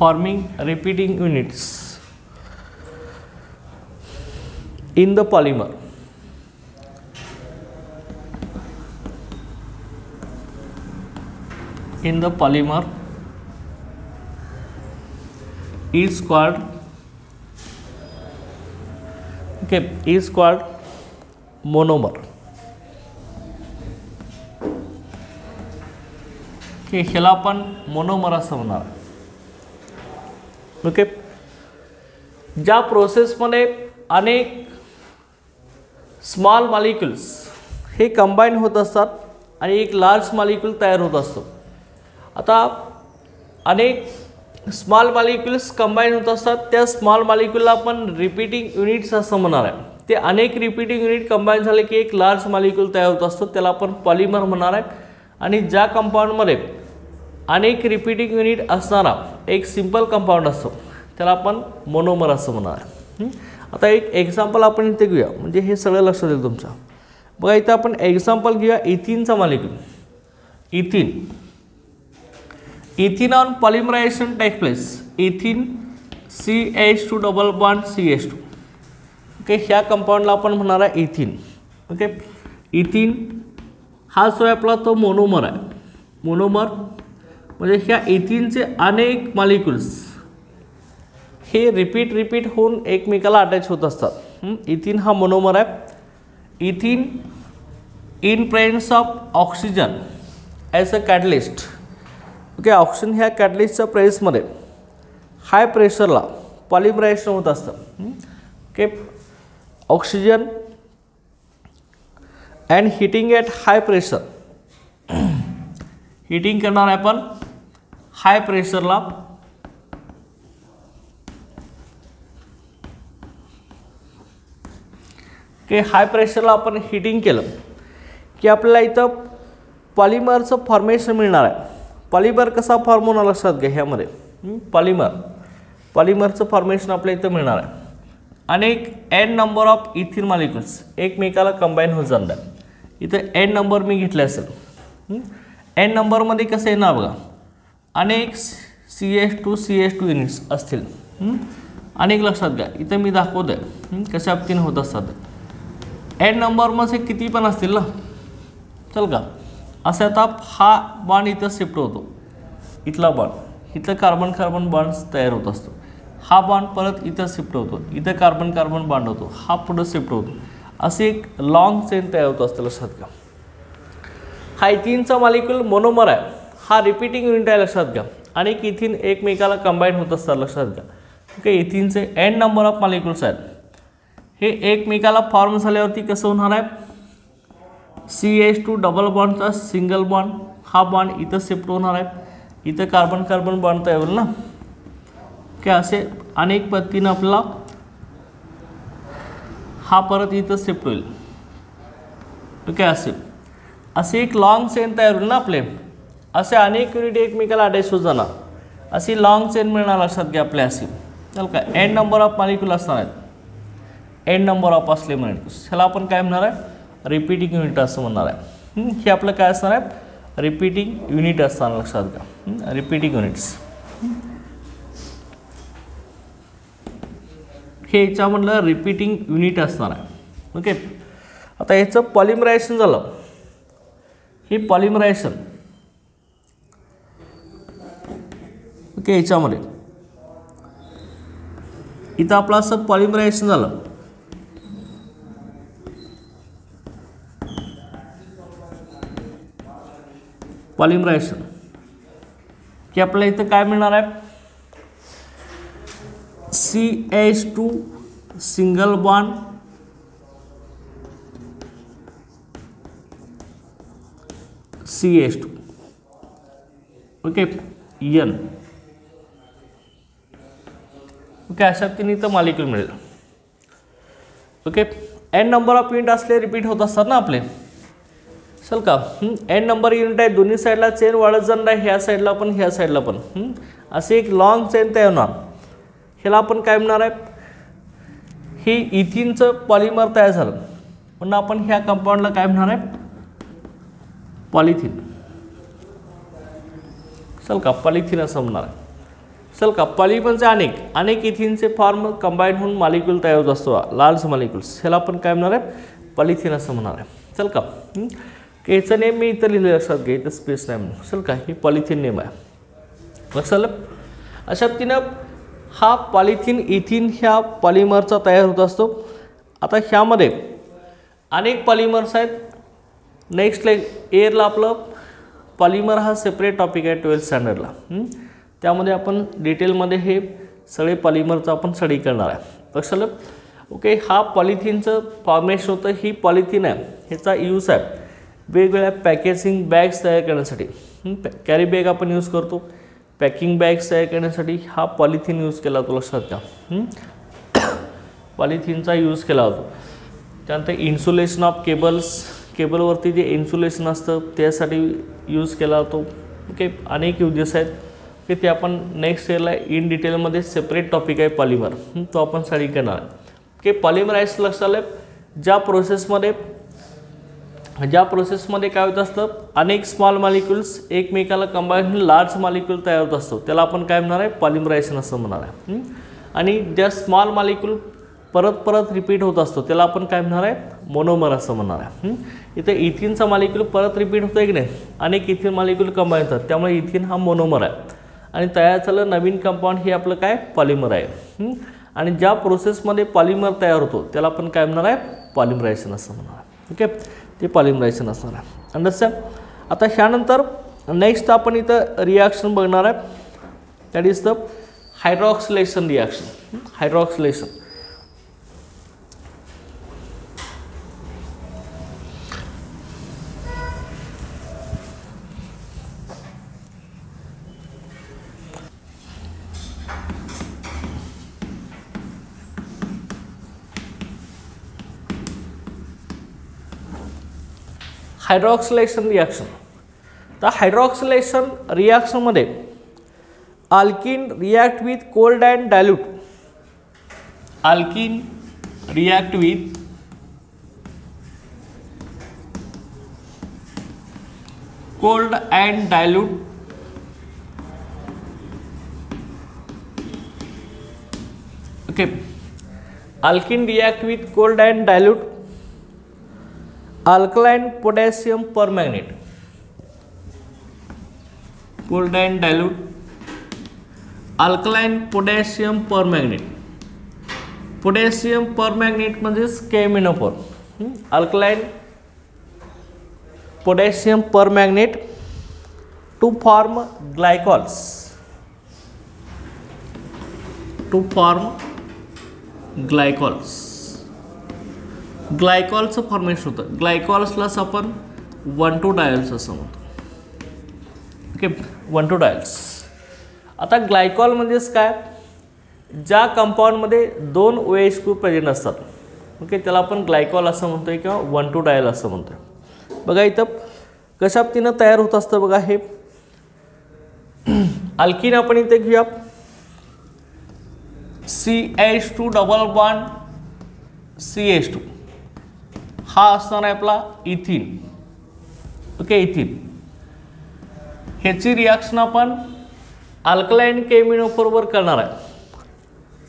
Speaker 1: Forming repeating units in the polymer. In the polymer is called, okay, is called monomer. Okay, ह्याला आपण monomer असं म्हणणार. Okay, ज्या प्रोसेसमध्ये अनेक small molecules हे combine होत असतात आणि एक लार्ज मॉलिक्यूल तयार होत असतो. आता अनेक स्मॉल मॉलिक्यूल्स कंबाईन होत असतात, त्या स्मॉल मॉलिक्यूलला आपण रिपीटिंग युनिट्स असं म्हणणार आहे. ते अनेक रिपीटिंग युनिट कंबाईन झाले की एक लार्ज मॉलिक्यूल तयार होत असतो, त्याला आपण पॉलिमर म्हणणार आहे. आणि ज्या कंपाऊंडमध्ये अनेक रिपीटिंग युनिट असणारा एक सिंपल कंपाऊंड असतो त्याला आपण मोनोमर असं म्हणणार आहे. आता एक एक्झाम्पल आपण इथे घेऊया, म्हणजे हे सगळं लक्षात येईल तुमच्या. बघा इथं आपण एक्झाम्पल घेऊया इथिनचा molecule. Ethene, ethene on polymerisation take place. Ethene CH2 double bond CH2. Okay, ह्या कंपाऊंडला आपण म्हणणार आहे इथिन. ओके, इथिन हा जो आहे आपला तो मोनोमर आहे. मोनोमर म्हणजे ह्या इथिनचे अनेक मॉलिक्युल्स हे रिपीट होऊन एकमेकाला अटॅच होत असतात. इथिन हा मोनोमर आहे. Ethene in presence of oxygen as a catalyst. Okay, oxygen ह्या कॅटलिस्टच्या प्रेझन्समध्ये हाय प्रेशरला पॉलिमरायझेशन होत असतं. Okay, oxygen and heating at high pressure. Heating करणार आहे आपण हाय प्रेशरला. ओके, हाय प्रेशरला आपण हिटिंग केलं की आपल्याला इथं पॉलिमरचं फॉर्मेशन मिळणार आहे. पॉलिमर कसा फॉर्म होणार लक्षात घ्या. ह्यामध्ये पॉलिमरचं फॉर्मेशन आपल्या इथं मिळणार आहे. अनेक N number of ethene molecules एकमेकाला कंबाईन होत जाणार. इथं एन नंबर मी घेतले असेल. एन नंबरमध्ये कसं येणार बघा, अनेक CH2 युनिट्स असतील. अनेक लक्षात घ्या. इथं मी दाखवत आहे कशा पद्धतीने होत असतात. एन नंबरमध्ये किती पण असतील ना, चल का असं आता हा बॉन्ड इथं शिफ्ट होतो. इथला बॉन्ड इथं कार्बन बॉन्ड तयार होत असतो. हा बॉन्ड परत इथं शिफ्ट होतो. इथं कार्बन बॉन्ड होतो. हा पुढं शिफ्ट होतो. असे एक लॉंग चेन तयार होत असतं. लक्षात घ्या. हा इथिनचा मॉलिक्युल मोनोमर आहे. हा रिपीटिंग युनिट आहे. लक्षात घ्या. अनेक इथिन एकमेकाला कंबाईन होत असतात. लक्षात घ्या. ओके, इथिनचे एन नंबर ऑफ मॉलिक्युल्स आहेत. हे एकमेकाला फॉर्म झाल्यावरती कसं होणार आहे, CH2 डबल बॉन्डचा सिंगल बॉन्ड. हा बॉन्ड इथं शिफ्ट होणार आहे. इथं कार्बन बॉन्ड तयार होईल ना. ओके, असे अनेक पद्धतीनं आपल्याला हा परत इथं शिफ्ट होईल. ओके, असे एक लॉंग चेन तयार होईल ना आपले. असे अनेक युनिट एकमेकाला अटॅच होत जाणार. अशी लॉंग चेन मिळणार. लक्षात घ्या आपल्या अशी. चल का एन नंबर ऑफ मॉलिक्युल असणार आहेत. एन नंबर ऑफ असले मॉलिक्युल्स ह्याला आपण काय म्हणणार आहे, रिपीटिंग युनिट असं म्हणणार आहे. हे आपलं काय असणार आहे, रिपीटिंग युनिट असणार. लक्षात घ्या, रिपीटिंग युनिट्स. हे याच्यामधलं रिपीटिंग युनिट असणार आहे. ओके, आता याचं पॉलिमरायझेशन झालं. हे पॉलिमरायझेशन ओके, याच्यामध्ये इथं आपलं असं पॉलिमरायझेशन झालं. पॉलिमरायझेशन की आपल्याला इथं काय मिळणार आहे, CH2 single bond CH2 okay N okay, अशा पद्धतीने इथं मॉलिक्यूल मिळेल. Okay, N number of unit असले रिपीट होत असतात ना आपले. चल का एन नंबर युनिट आहे, दोन्ही साईडला चेन वाढत जाणार आहे. ह्या साईडला पण ह्या साईडला पण असे एक लॉंग चेन तयार होणार. ह्याला आपण काय म्हणणार आहे, हे इथिनचं पॉलिमर तयार झालं. पुन्हा आपण ह्या कंपाऊंडला काय म्हणणार आहे, पॉलिथिन. चल का पॉलिथिन असं म्हणणार आहे. चल का पॉलिमरचे अनेक इथिनचे फॉर्म कंबाईन होऊन मॉलिक्यूल तयार होत असतो, लार्ज मॉलिक्युल्स. ह्याला आपण काय म्हणणार आहे, पॉलिथिन असं म्हणणार आहे. चल का याचं नेम मी इथं लिहिलं, लक्षात घ्या, इथं स्पेस नाही म्हणून. चल का ही पॉलिथिन नेम आहे. लक्षात अशा पद्धतीनं हा पॉलिथिन इथिन ह्या पॉलिमरचा तयार होत असतो. आता ह्यामध्ये अनेक पॉलिमर्स आहेत. नेक्स्ट एअरला आपलं पॉलिमर हा सेपरेट टॉपिक आहे 12th स्टँडर्डला. त्यामध्ये आपण डिटेलमध्ये हे सगळे पॉलिमरचं आपण स्टडी करणार आहे. लक्षात ओके, हा पॉलिथिनचं फॉर्मेशन होतं. ही पॉलिथिन आहे, ह्याचा यूज आहे वेगवेगळ्या पॅकेजिंग बॅग्स तयार करण्यासाठी. कॅरी बॅग आपण यूज करतो, पॅकिंग बॅग्स तयार करण्यासाठी हा पॉलिथिन यूज केला होतो. लक्षात घ्या, पॉलिथिनचा यूज केला होतो. त्यानंतर इन्सुलेशन ऑफ केबलवरती जे इन्सुलेशन असतं त्यासाठी यूज केला होतो. ओके, अनेक युजेस आहेत की ते आपण नेक्स्ट इयरला इन डिटेलमध्ये सेपरेट टॉपिक आहे पॉलिमर, तो आपण स्टडी करणार आहे. ओके, पॉलिमराइज लक्षात आलं, ज्या प्रोसेसमध्ये काय होत असतं, अनेक स्मॉल मॉलिक्युल्स एकमेकाला कंबाईन होऊन लार्ज मॉलिक्यूल तयार होत असतो. त्याला आपण काय म्हणणार आहे, पॉलिमरायझेशन असं म्हणणार आहे. आणि ज्या स्मॉल मॉलिक्यूल परत परत रिपीट होत असतो त्याला आपण काय म्हणणार आहे, मोनोमर असं म्हणणार आहे. इथे इथिनचा मॉलिक्यूल परत रिपीट होतोय की नाही, अनेक इथिन मॉलिक्यूल कंबाईन होतात, त्यामुळे इथिन हा मोनोमर आहे. आणि तयार झालं नवीन कंपाऊंड हे आपलं काय, पॉलिमर आहे. आणि ज्या प्रोसेसमध्ये पॉलिमर तयार होतो त्याला आपण काय म्हणणार आहे, पॉलिमरायझेशन असं म्हणणार आहे. ओके, ते पॉलिमरायझेशन असणार आहे. अंडरस्टँड. आता ह्यानंतर नेक्स्ट आपण इथं रिॲक्शन बघणार आहे, that is the hydroxylation reaction. Hydroxylation. Hydroxylation reaction. तर हायड्रॉक्सिलेशन रिॲक्शनमध्ये alkene react with cold and dilute. Alkene react with cold and dilute okay. Alkene react with cold and dilute alkaline potassium permanganate. Cold and dilute alkaline potassium permanganate. Potassium permanganate म्हणजेच KMnO4. Alkaline potassium permanganate to form glycols. To form glycols. ग्लायकॉलचं formation होतं. ग्लायकॉल्सलाच आपण 1,2 dials असं म्हणतो. Okay, 1,2 dials. आता glycol म्हणजेच काय, ज्या कंपाऊंडमध्ये 2 OH ग्रुप प्रेझेंट असतात. ओके, त्याला आपण ग्लायकॉल असं म्हणतोय किंवा 1,2 डायल असं म्हणतोय. बघा इथं कशा पद्धतीनं तयार होत असतं बघा. हे अल्किन आपण इथे घेऊया, CH2 डबल बॉन्ड CH2 हा असणार आहे आपला इथिन. ओके, इथिन. ह्याची रिॲक्शन आपण अल्कलाइन KMnO4 वर करणार आहे.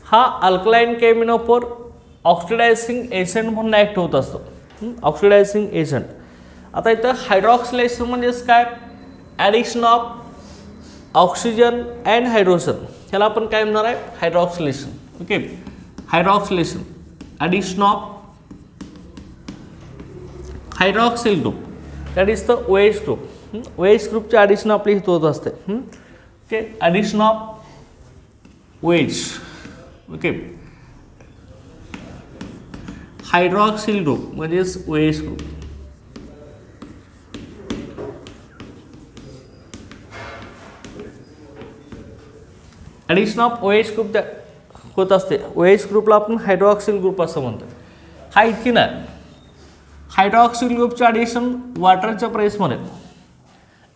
Speaker 1: हा अल्कलाइन KMnO4 ऑक्सिडायझिंग एजंट म्हणून ॲक्ट होत असतो. Oxidizing agent. आता इथं हायड्रॉक्सिलेशन म्हणजेच काय, addition of oxygen and hydrogen, ह्याला आपण काय म्हणणार आहे, hydroxylation. Okay, hydroxylation, addition of hydroxyl group, that is the OH group. OH ग्रुपचे ॲडिशन आपली इथं होत असते. Okay, addition of OH. Okay, hydroxyl group म्हणजेच OH group. Addition of OH group होत असते. OH ग्रुपला आपण हायड्रॉक्सिल ग्रुप असं म्हणतो. हा इथिन आहे. हायड्रॉक्सिल ग्रुपचं ॲडिशन वॉटरच्या प्रेसमध्ये.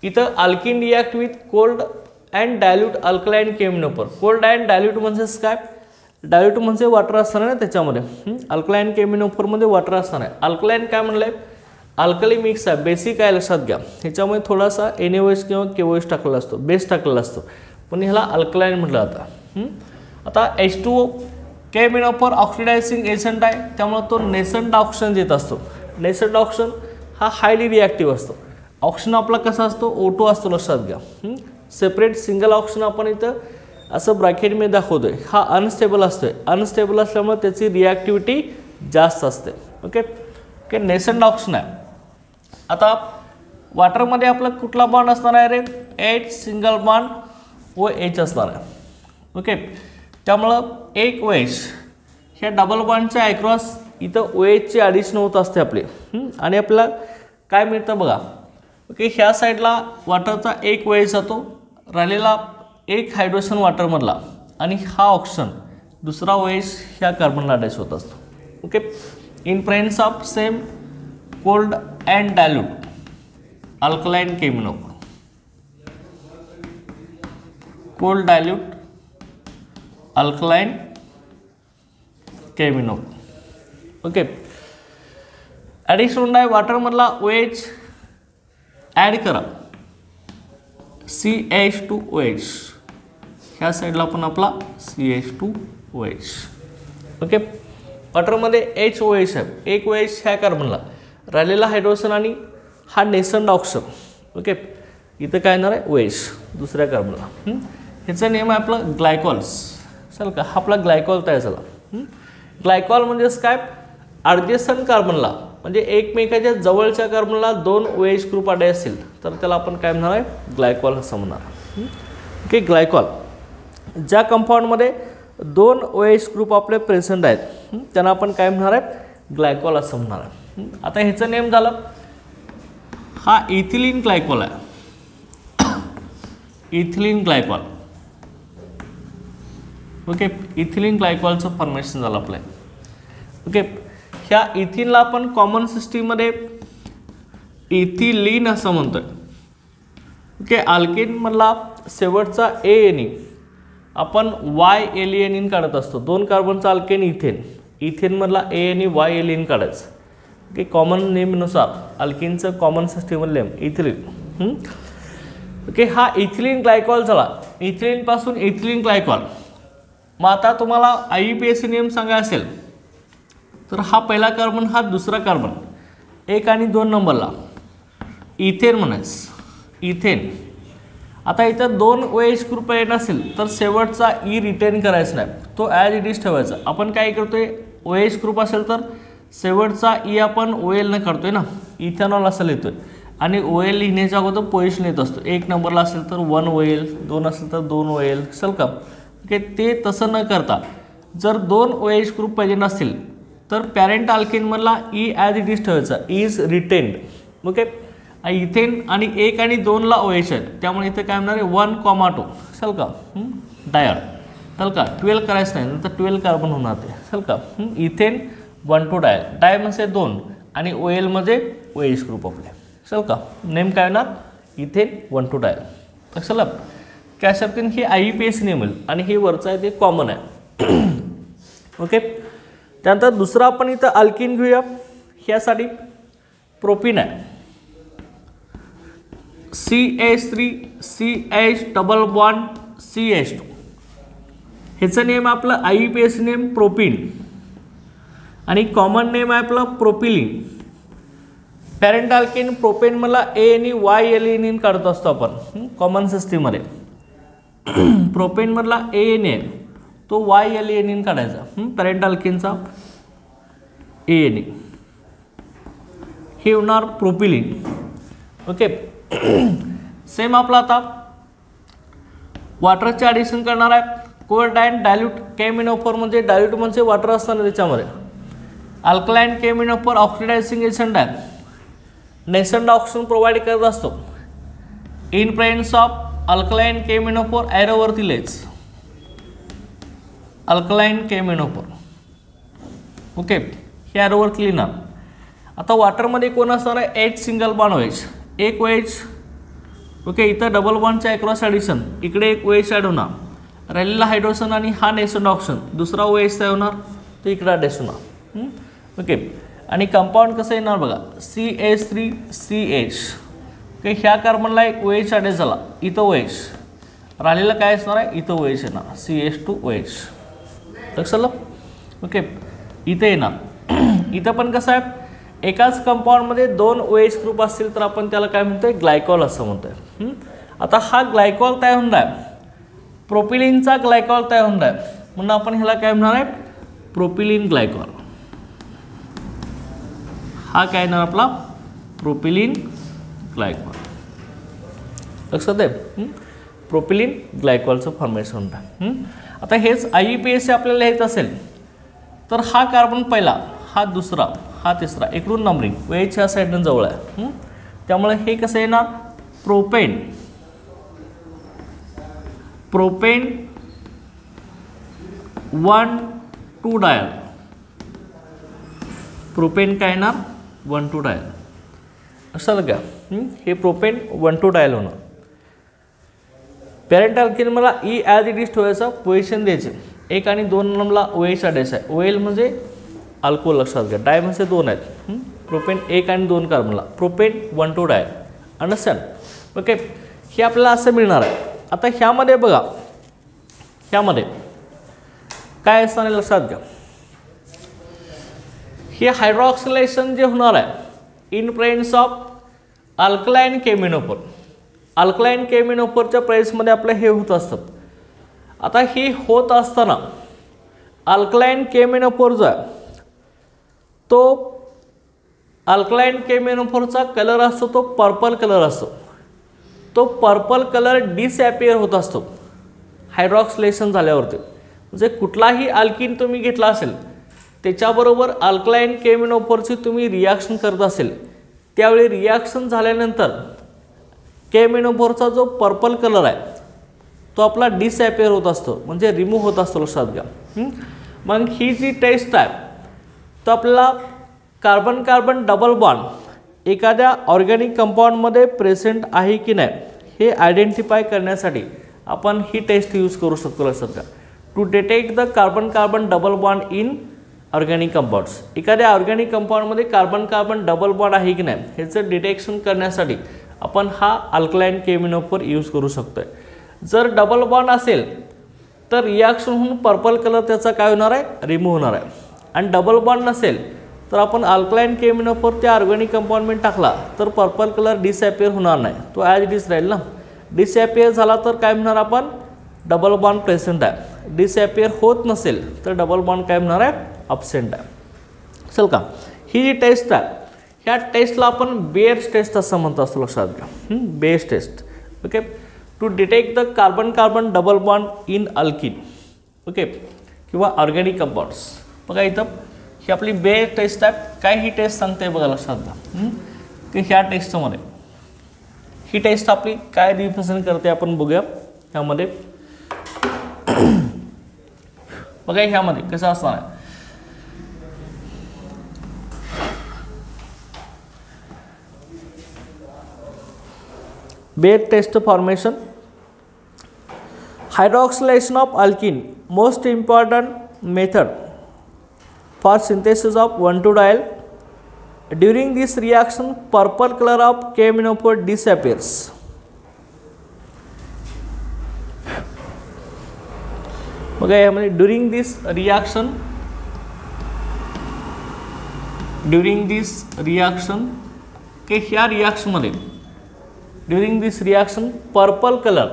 Speaker 1: इथं alkene react with cold and dilute alkaline KMnO4. Cold and dilute म्हणजेच काय, डायल्यूट म्हणजे वॉटर असणार आहे त्याच्यामध्ये. अल्कलाइन KMnO4 मध्ये वॉटर असणार आहे. अल्कलाइन काय म्हणलंय, अल्कली मिक्स आहे. बेसिक आहे लक्षात घ्या, ह्याच्यामध्ये थोडासा NaOH किंवा KOH टाकलेला असतो, बेस टाकलेला असतो, पण ह्याला अल्कलाइन म्हटलं जातं. आता H2O KMnO4 ऑक्सिडायझिंग एजंट आहे, त्यामुळे तो नेसंट ऑक्सिजन देत असतो. नेसंट ऑक्सिजन हा हायली रिॲक्टिव्ह असतो. ऑक्सिजन आपला कसा असतो, O2 असतो लक्षात घ्या. सेपरेट सिंगल ऑक्सिजन आपण इथं असं ब्रॅकेटमध्ये दाखवतोय. हा अनस्टेबल असतोय. अनस्टेबल असल्यामुळे त्याची रिॲक्टिव्हिटी जास्त असते. ओके ओके, नेसंट ऑक्सिजन आहे. आता वॉटरमध्ये आपला कुठला बॉन्ड असणार आहे रे, H सिंगल बॉन्ड OH असणार आहे. ओके, त्यामुळं एक OH ह्या डबल बॉन्डच्या अक्रॉस इथं OHची ॲडिशन होत असते आपले. आणि आपल्याला काय मिळतं बघा. ओके, ह्या साईडला वॉटरचा एक OH जातो, राहिलेला एक हायड्रोजन वॉटरमधला, आणि हा ऑक्सिजन दुसरा OH ह्या कार्बनला अटॅच होत असतो. Okay, in presence of same cold and dilute alkaline KMnO4. Cold dilute alkaline KMnO4. Okay, addition आहे वॉटरमधला OH ॲड करा, CH2OH. ह्या साईडला पण आपला CH2OH. ओके, वॉटरमध्ये HOH आहे, एक OH ह्या कार्बनला, राहिलेला हायड्रोजन आणि हा नेसंट ऑक्सिजन. ओके, इथं काय येणार आहे OH दुसऱ्या कार्बनला. ह्याचा नेम आहे आपला ग्लायकॉल्स. चल का, हा आपला ग्लायकॉल तयार झाला. ग्लायकॉल म्हणजेच काय, ॲडजस्टंट कार्बनला म्हणजे एकमेकाच्या जवळच्या कार्बनला 2 OH ग्रुप आढळले असतील तर त्याला आपण काय म्हणणार आहे, ग्लायकॉल असं म्हणणार. ओके, ग्लायकॉल ज्या कंपाऊंडमध्ये 2 OH ग्रुप आपले प्रेझेंट आहेत त्यांना आपण काय म्हणणार आहे, ग्लायकॉल असं म्हणणार आहे. आता ह्याचं नेम झालं, हा इथिलीन ग्लायकॉल आहे. Ethylene glycol. ओके, इथिलीन ग्लायकॉलचं फॉर्मेशन झालं आपलं. ओके, ह्या इथिनला आपण कॉमन सिस्टीममध्ये इथिलीन असं म्हणतोय. ओके, अल्केन मधला शेवटचा ANE आपण YLENE काढत असतो. 2 कार्बनचा अल्केन इथेन, इथेनमधला ANE YLENE काढायचं. ओके, कॉमन नेमनुसार अल्केनचं कॉमन सिस्टीममध्ये नेम इथिलीन. ओके, हा इथिलीन ग्लायकॉल झाला. इथिलीनपासून इथिलीन ग्लायकॉल. मग आता तुम्हाला IUPAC नेम सांगायचा असेल तर हा पहिला कार्बन, हा दुसरा कार्बन, 1 आणि 2 नंबरला इथेन म्हणायचं, इथेन. आता इथं 2 OH ग्रुप येत नसेल तर शेवटचा E रिटेन करायचा नाही, तो ॲज इट इज ठेवायचा. आपण काय करतोय, OH ग्रुप असेल तर शेवटचा E आपण OL न करतोय ना, इथेनॉल असं लिहितोय आणि OL लिहिण्याच्या अगोदर पोझिशन येत असतो. 1 नंबरला असेल तर 1 OL, 2 असेल तर 2 OL, चल का. ओके, ते तसं न करता जर 2 OH ग्रुप पाहिजे नसतील तर पॅरेंट अल्केनमधला E ॲज इट इज ठेवायचा, इज रिटेन्ड. ओके, इथेन आणि 1 आणि 2ला OH आहेत त्यामुळे इथे काय म्हणणार आहे, 1,2 चल का, डायर. चल का, 12 करायचं नाही, नंतर 12 कार्बन होणार ते. चल का, इथेन 1,2 डाय, डाय म्हणजे 2 आणि OL मध्ये OH ग्रुप आपले. चल का, नेम काय होणार, इथेन 1,2 डाय. तर चला, कॅशर्टिन ही IUPAC नेम होईल आणि हे वरचं आहे ते कॉमन आहे. ओके, त्यानंतर दुसरा आपण इथं अल्किन घेऊया. ह्यासाठी प्रोपीन आहे, CH3 CH double bond CH2. ह्याचं नेम आपलं IUPAC नेम प्रोपीन आणि कॉमन नेम आहे आपलं प्रोपिलिन. पॅरेंट अल्केन प्रोपेन मला ANE YLENE काढत असतो आपण कॉमन सिस्टीममध्ये. प्रोपेन मधला ANA आहे तो YLENE काढायचा, पॅरेंट अल्केनचा ANA. हे होणार प्रोपिलिन. ओके, सेम आपला आता वॉटरचे ॲडिशन करणार आहे. कोल्ड अँड डायल्यूट केमिनोफर म्हणजे डायल्यूट म्हणजे वॉटर असताना त्याच्यामध्ये. अल्कलाइन केमिनोफर ऑक्सिडायझिंग एजंट आहे, नेसंट ऑक्सिजन प्रोव्हाइड करत असतो. इन प्रेझेन्स ऑफ अल्कलाइन केमिनोफर ॲरोवरती लिहायचं, अल्कलाइन केमिनोफर. ओके, हे ॲरोवरती लिहिणार. आता वॉटरमध्ये कोण असणार आहे, H सिंगल बॉन्ड OH, एक OH. ओके, इथं डबल बॉन्डच्या अक्रॉस ॲडिशन, इकडे एक OH ॲड होणार, राहिलेला हायड्रोजन आणि हा नेसंट ऑक्सिजन, दुसरा OH तयार होणार तो इकडे ॲडजस्ट होणार. ओके, आणि कंपाऊंड कसं येणार बघा, CH3 CH. ओके, ह्या कार्बनला एक OH ॲडजस्ट झाला, इथं OH, राहिलेलं काय असणार आहे, इथं OH येणार, CH2OH. लक्षात आलं. ओके, इथे येणार. इथं पण कसं आहे, एकाच कंपाऊंडमध्ये 2 OH ग्रुप असतील तर आपण त्याला काय म्हणतोय, ग्लायकॉल असं म्हणतोय. आता हा ग्लायकॉल तयार होणार आहे, प्रोपिलिनचा ग्लायकॉल तयार होणार आहे म्हणून आपण ह्याला काय म्हणणार आहे, प्रोपिलिन ग्लायकॉल. हा काय येणार आपला, प्रोपिलिन ग्लायकॉल. लक्षात आहे, प्रोपिलिन ग्लायकॉलचं फॉर्मेशन होणार. आता हेच IUPAC आपल्याला लिहायचं असेल तर हा कार्बन पहिला, हा दुसरा, हा तिसरा, इकडून नंबरिंग OH ह्या साईडनं जवळ आहे त्यामुळे हे कसं येणार, प्रोपेन. Propane 1,2 dial. प्रोपेन काय येणार, 1,2 डायल. असं का, हे प्रोपेन 1,2 डायल होणार. पॅरेंट अल्केन मला E ॲज इट इज ठेवायचा, पोझिशन द्यायचे. 1 आणि 2 नंबरला OH ॲडायचा आहे, OL म्हणजे अल्कोहोल लक्षात घ्या, डाय म्हणजे 2 आहेत. प्रोपेन 1 आणि 2 कार्बनला, प्रोपेन 1,2 डायल. अंडरस्टँड. ओके, हे आपल्याला असं मिळणार आहे. आता ह्यामध्ये बघा, ह्यामध्ये काय असणार लक्षात घ्या, हे हायड्रॉक्सिलेशन जे होणार आहे इन प्रेझेन्स ऑफ अल्कलाइन केमिनोफोर. अल्कलाइन केमिनोफोरच्या प्रेझेन्समध्ये आपलं हे होत असतं. आता हे होत असताना अल्कलाइन केमिनोफोर जो आहे तो अल्कलाइन केमिनोफोरचा कलर असतो तो पर्पल कलर असतो. तो पर्पल कलर डिसॲपियर होत असतो हायड्रॉक्सिलेशन झाल्यावरती. म्हणजे कुठलाही अल्किन तुम्ही घेतला असेल त्याच्याबरोबर अल्कलाइन केमिनोफोरची तुम्ही रिॲक्शन करत असेल त्यावेळी रिॲक्शन झाल्यानंतर केमिनोफोरचा जो पर्पल कलर आहे तो आपला डिसॲपियर होत असतो, म्हणजे रिमूव्ह होत असतो. लक्षात घ्या. मग ही जी टेस्ट आहे तो आपल्याला कार्बन कार्बन डबल बॉन्ड एखाद्या ऑर्गॅनिक कंपाऊंडमध्ये प्रेझेंट आहे की नाही हे आयडेंटिफाय करण्यासाठी आपण ही टेस्ट यूज करू शकतो. लक्षात घ्या. To detect the carbon carbon double bond in organic compounds. एखाद्या ऑर्गॅनिक कंपाऊंडमध्ये कार्बन कार्बन डबल बॉन्ड आहे की नाही ह्याचं डिटेक्शन करण्यासाठी आपण हा अल्कलाइन केमिनोफोर यूज करू शकतो. जर डबल बॉन्ड असेल तर रिॲक्शन होऊन पर्पल कलर त्याचा काय होणार आहे, रिमूव्ह होणार आहे. आणि डबल बॉन्ड नसेल तर आपण अल्कलाइन केमिनोफोर त्या ऑर्गॅनिक कंपाऊंडमध्ये टाकला तर पर्पल कलर डिसॲपियर होणार नाही, तो ॲज इट इज राहील ना. डिसॲपियर झाला तर काय म्हणणार आपण, डबल बॉन्ड प्रेझेंट आहे. डिसॲपियर होत नसेल तर डबल बॉन्ड काय म्हणणार आहे, अब्सेंट आहे. चल का, ही जी टेस्ट आहे ह्या टेस्टला आपण बेअर्स टेस्ट असं म्हणतो असं लक्षात घ्या. Baeyer's test. Okay. To detect the carbon carbon double bond in alkene. Okay, किंवा ऑर्गॅनिक कंपाऊंड्स. बघा इथं ही आपली बेअर टेस्ट आहे. काय ही टेस्ट सांगते बघा लक्षात घ्या की ह्या टेस्टमध्ये ही टेस्ट आपली काय रिप्रेझेंट करते आपण बघूया. ह्यामध्ये बघा ह्यामध्ये कसं असणार आहे, bare test formation. Hydroxylation of alkene most important method for synthesis of 1,2-diol. During this reaction purple color of K-aminophore disappears. बघा यामध्ये during this reaction के ह्या रिॲक्शन मध्ये during this reaction purple color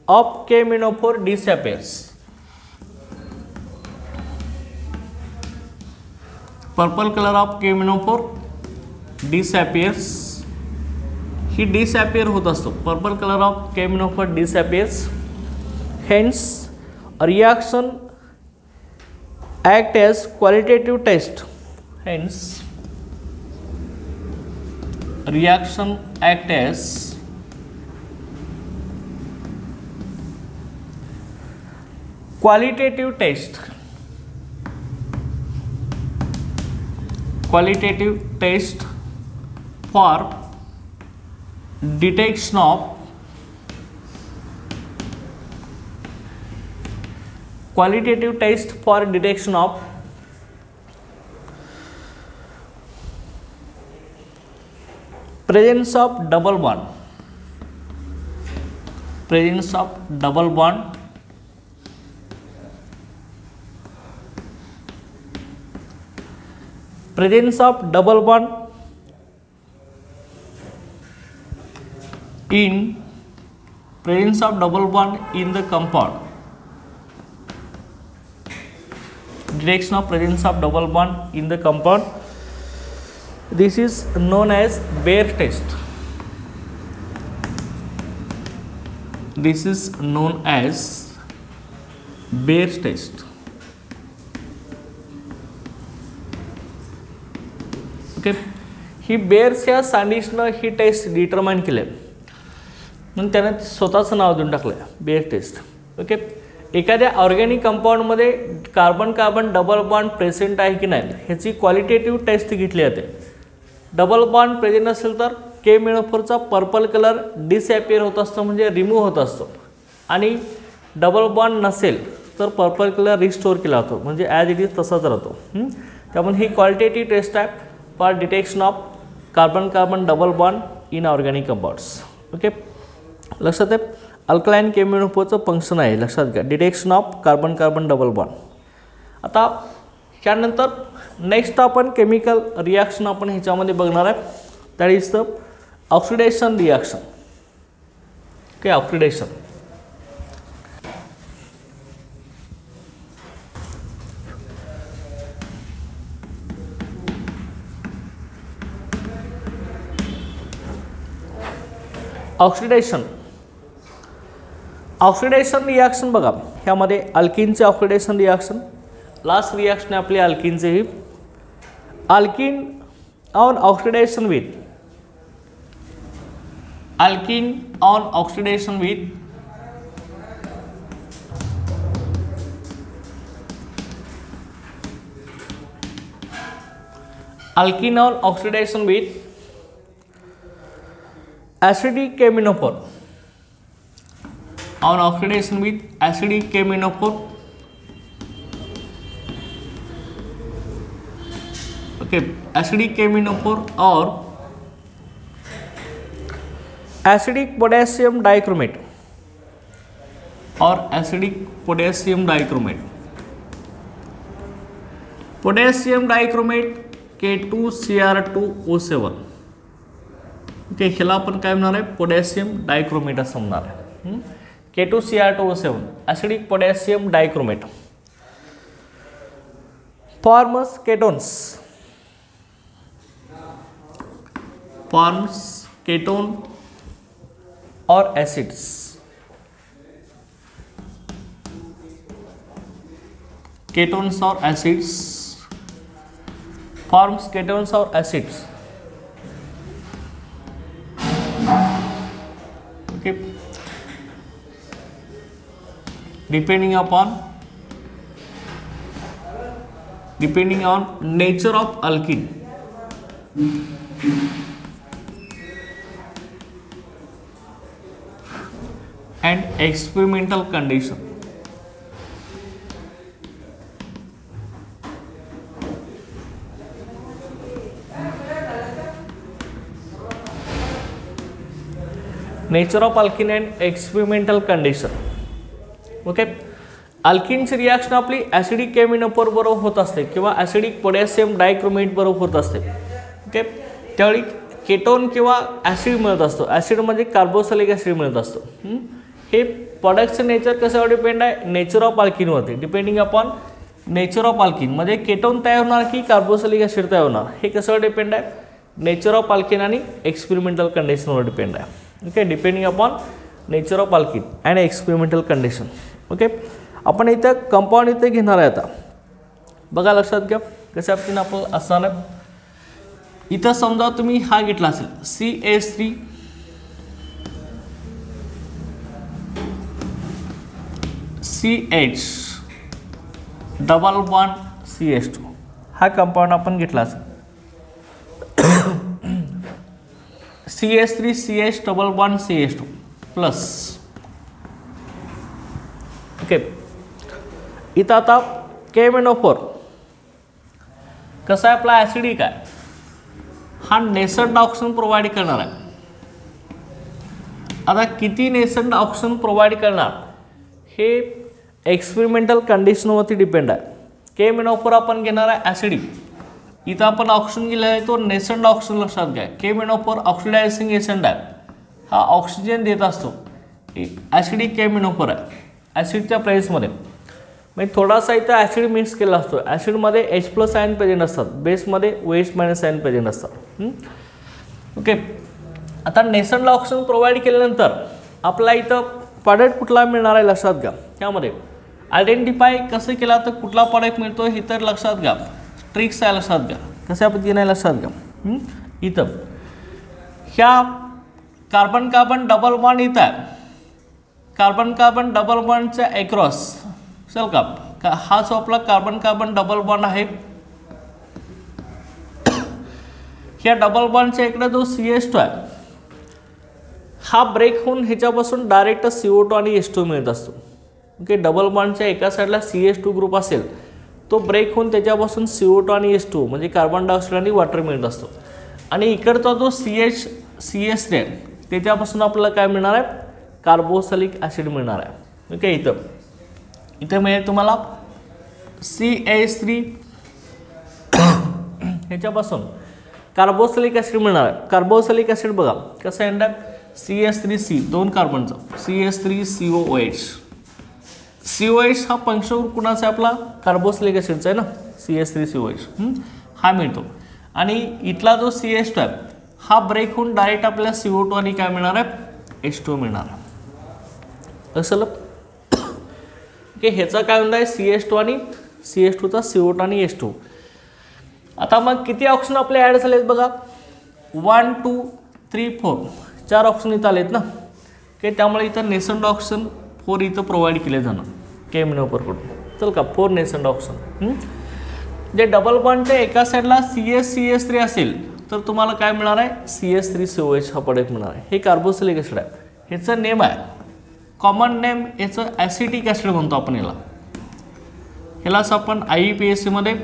Speaker 1: of K-aminophore disappears. Purple color of K-aminophore disappears. He disappear होत असतो. Purple color of K-aminophore disappears. Hence, a reaction act as qualitative test. Hence, reaction act as qualitative test. Qualitative test for detection of presence of double bond. Presence of double bond presence of double bond in the compound. Detection of presence of double bond in the compound. This is known as Bayer test. This is known as Bayer test. Okay. ही Bayer's या सायंटिस्टनं ही taste determine केली आहे म्हणून त्याने स्वतःचं नाव देऊन टाकलं आहे बेअर टेस्ट. ओके. एखाद्या ऑर्गॅनिक कंपाऊंडमध्ये carbon carbon double bond present आहे की नाही ह्याची क्वालिटेटिव्ह टेस्ट घेतली जाते. डबल बॉन्ड प्रेझेंट असेल तर K-aminophore पर्पल कलर डिसॲपियर होत असतो, म्हणजे रिमूव्ह होत असतो. आणि डबल बॉन्ड नसेल तर पर्पल कलर रिस्टोर केला जातो, म्हणजे ॲज इट इज तसाच राहतो. त्यामुळे ही क्वालिटेटिव्ह टेस्ट आहे for detection of carbon carbon double bond in organic compounds. Okay, लक्षात आहे. अल्कलाईन केमिनोफोरचं फंक्शन आहे, लक्षात घ्या, detection of carbon carbon double bond. आता त्यानंतर नेक्स्ट आपण केमिकल रिॲक्शन आपण ह्याच्यामध्ये बघणार आहे, that is the oxidation reaction. Okay, oxidation. Oxidation reaction बघा, ह्यामध्ये अल्किनचे ऑक्सिडेशन रिॲक्शन, लास्ट रिॲक्शन आहे आपली अल्किनचे. ही alkene on oxidation with alkene on oxidation with alkene on oxidation with acidic cheminophore, on oxidation with acidic cheminophore. Okay, acidic cheminophore or acidic potassium dichromate or acidic potassium dichromate. Potassium dichromate K2Cr2O7. Okay, ह्याला आपण काय म्हणणार आहे, potassium dichromate असं म्हणणार आहे. K2Cr2O7 acidic potassium dichromate forms ketones, forms ketone और acids. Ketones और एसिड्स, फॉर्म्स केटोन्स और acids. Okay, depending on nature of alkene and experimental condition. Nature of alkene and experimental condition. Okay, अल्किनची reaction आपली acidic केमिनोफोर बरोबर होत असते किंवा ॲसिडिक पोटॅशियम डायक्रोमेट बरोबर होत असते. ओके, त्यावेळी केटोन किंवा ॲसिड मिळत असतो, ॲसिडमध्ये कार्बोक्सिलिक ॲसिड मिळत असतो. हे प्रोडक्टचं नेचर कशावर डिपेंड आहे, नेचर ऑफ अल्किनवरती. Depending upon nature of alkene मध्ये केटोन तयार होणार की कार्बोक्सिलिक ॲसिड तयार होणार, हे कशावर डिपेंड आहे, नेचर ऑफ अल्किन आणि एक्सपेरिमेंटल कंडिशनवर डिपेंड आहे. Okay, depending upon nature of alkene and experimental condition. Okay, आपण इथं कंपाऊंड इथे घेणार आहे. आता बघा, लक्षात घ्या कशा पद्धतीने आपण असणार आहे. इथं समजा तुम्ही हा घेतला असेल CH3 CH double bond CH2 हा कंपाऊंड आपण घेतला असेल. CH3 CH double bond CH2 plus. Okay, इथं आता केमिनोफोर कसा आहे, आपला ॲसिडिक आहे, हा नेसंट ऑक्सिजन प्रोव्हाइड करणार आहे. आता किती नेसंट ऑक्सिजन प्रोव्हाइड करणार हे एक्सपेरिमेंटल कंडिशनवरती डिपेंड आहे. केमिनोफोर आपण घेणार आहे ॲसिडिक, इथं आपण ऑक्सिजन गेला आहे तो नेसंट ऑक्सिजन. लक्षात घ्या, केमिनोफोर ऑक्सिडायझिंग एजंट आहे, हा ऑक्सिजन देत असतो. ॲसिडिक केमिनोफोर आहे, ॲसिडच्या प्रेसमध्ये म्हणजे थोडासा इथं ॲसिड मिक्स केला असतो. ॲसिडमध्ये H+ आयन प्रेझेंट असतात, बेसमध्ये OH- आयन प्रेझेंट असतात. ओके, आता नेसंट ऑक्सिजन प्रोव्हाइड केल्यानंतर आपला इथं प्रॉडक्ट कुठला मिळणार आहे लक्षात घ्या. त्यामध्ये आयडेंटिफाय कसं केला तर कुठला प्रॉडक्ट मिळतो हे तर लक्षात घ्या, ट्रिक्स आहे लक्षात घ्या. कशा पद्धतीने लक्षात घ्या, इथं ह्या कार्बन कार्बन डबल बॉन्ड इथं आहे, कार्बन कार्बन डबल बॉन्डच्या अक्रॉस चल का हा जो आपला कार्बन कार्बन डबल बॉन्ड आहे, ह्या डबल बॉन्डच्या इकडे जो CH2 आहे हा ब्रेक होऊन ह्याच्यापासून डायरेक्ट CO2 आणि H2 मिळत असतो. ओके, डबल बॉन्डच्या एका साईडला CH2 ग्रुप असेल तो ब्रेक होऊन त्याच्यापासून CO2 आणि H2 म्हणजे कार्बन डायऑक्साईड आणि वॉटर मिळत असतो. आणि इकडचा जो CH3 आहे त्याच्यापासून आपल्याला काय मिळणार आहे, कार्बोक्सिलिक ॲसिड मिळणार आहे. ओके, इथं मिळेल तुम्हाला CH3 ह्याच्यापासून कार्बोक्सिलिक ॲसिड मिळणार आहे. कार्बोक्सिलिक ॲसिड बघा कसं येणार, CH3C 2 कार्बनचं CH3COOH. COH हा पंचग्रुप कुणाचा आहे आपला, कार्बोक्सिलिक ॲसिडचा आहे ना, CH3COH हा मिळतो. आणि इथला जो CH2 आहे हा ब्रेक होऊन डायरेक्ट आपल्याला CO2 आणि काय मिळणार आहे, H2 मिळणार आहे. असं ओके, ह्याचा काय होणार आहे CH2 आणि CH2चा CO2 आणि H2. आता मग किती ऑक्सिजन आपले ॲड झालेत बघा, 1 2 3 4 4 ऑक्सिजन इथं आलेत ना. ओके, त्यामुळे इथं नेसंट ऑक्सिजन 4 इथं प्रोव्हाइड केले जाणार केमिनोपरकडून. चल का 4 नेसंट ऑक्सिजन. जे डबल बॉन्डच्या एका साईडला CH3 असेल तर तुम्हाला काय मिळणार आहे, CH3COH हा प्रोडक्ट मिळणार आहे. हे कार्बोक्सिलिक ॲसिड आहे. ह्याचं नेम आहे, कॉमन नेम याचं ॲसिटिक ॲसिड म्हणतो आपण याला. ह्यालाच आपण IUPAC मध्ये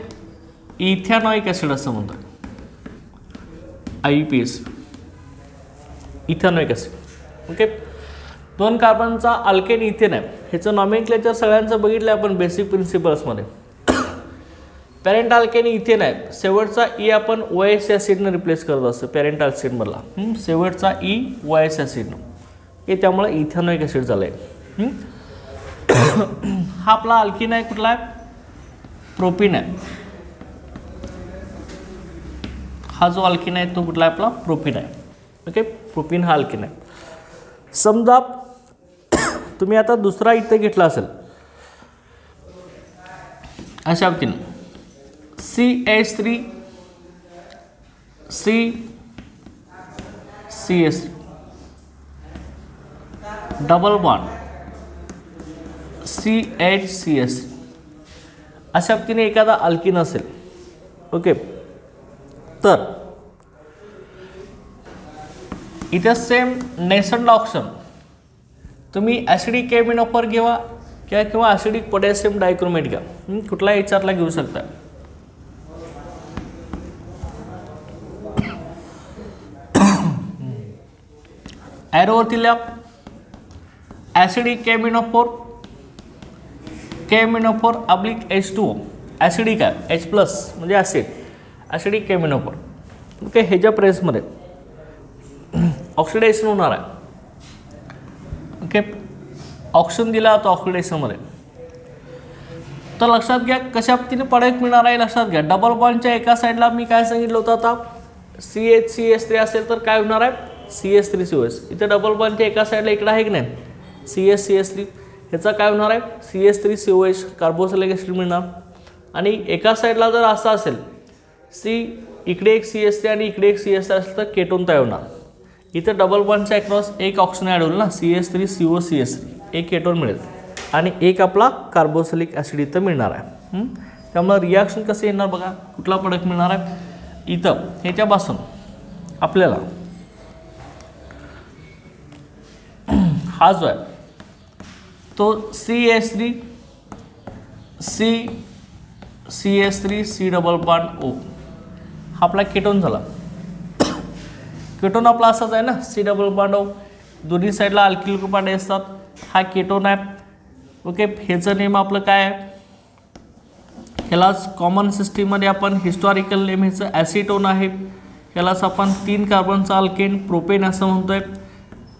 Speaker 1: इथेनॉइक ॲसिड असं म्हणतो. IUPAC ethanoic acid. ओके, 2 कार्बनचा अल्केन इथेन आहे. ह्याचं नॉमेनक्लेचर सगळ्यांचं बघितलं आपण बेसिक प्रिन्सिपल्समध्ये. पॅरेंट अल्केन इथेन आहे, शेवटचा ई आपण OH ॲसिडनं रिप्लेस करत असतो पॅरेंट ॲसिडमधला. शेवटचा ई OH ॲसिडनं, हे त्यामुळे इथेनॉइक ॲसिड झालं आहे. हा आपला अल्किन आहे, कुठला आहे, प्रोपीन आहे. हा जो अल्किन आहे तो कुठला आहे आपला, प्रोपीन आहे. ओके, प्रोपीन हा अल्किन आहे. समजा तुम्ही आता दुसरा इथे घेतला असेल अशा पद्धतीने CH3 CH3 double bond CH अशा पद्धतीने एखादा अल्किन असेल. ओके, तर इथे सेम नेसंट ऑक्सिजन तुम्ही ॲसिडिक केमिनोपर घ्या किंवा ॲसिडिक पोटॅशियम डायक्रोमेट घ्या, कुठलाही विचारला घेऊ शकता. ॲरोवरती लिहा ॲसिडिक केमिनोफोर अब्लिक H2O. ॲसिडिक आहे, H+ म्हणजे ॲसिड, ॲसिडिक केमिनोफोर. ओके, ह्याच्या प्रेसमध्ये ऑक्सिडेशन होणार आहे. ओके, ऑक्सिजन दिला जातो ऑक्सिडेशनमध्ये. तर लक्षात घ्या कशा पद्धतीने प्रोडक्ट मिळणार आहे, लक्षात घ्या. डबल बॉन्डच्या एका साईडला मी काय सांगितलं होतं आता, CH3 असेल तर काय होणार आहे, CH3COH. इथे डबल बॉन्डच्या एका साईडला इकडे आहे की नाही, CH3. ह्याचा काय होणार आहे, CH3COH कार्बोक्सिलिक ॲसिड मिळणार. आणि एका साईडला जर असं असेल इकडे एक CH3 आणि इकडे एक CH3 असेल तर केटोन तयार होणार. इथे डबल बॉन्डच्या अक्रॉस एक ऑक्सिजन ॲड होईल ना, CH3COCH3, एक केटोन मिळेल आणि एक आपला कार्बोक्सिलिक ॲसिड इथं मिळणार आहे. त्यामुळे रिॲक्शन कसे येणार बघा, कुठला प्रोडक्ट मिळणार आहे, इथं ह्याच्यापासून आपल्याला हा जो आहे तो CH3 CH3 double bond O हा आपला केटोन झाला. केटोन आपला असाच आहे ना, C डबल बॉन्ड O. दोन्ही साईडला अल्किल ग्रुप असतात. हा केटोन आहे. ओके, ह्याचं नेम आपलं काय आहे, ह्यालाच कॉमन सिस्टीममध्ये आपण हिस्टॉरिकल नेम ह्याचं ॲसिटोन आहे. ह्यालाच आपण 3 कार्बनचा अल्केन प्रोपेन असं म्हणतोय.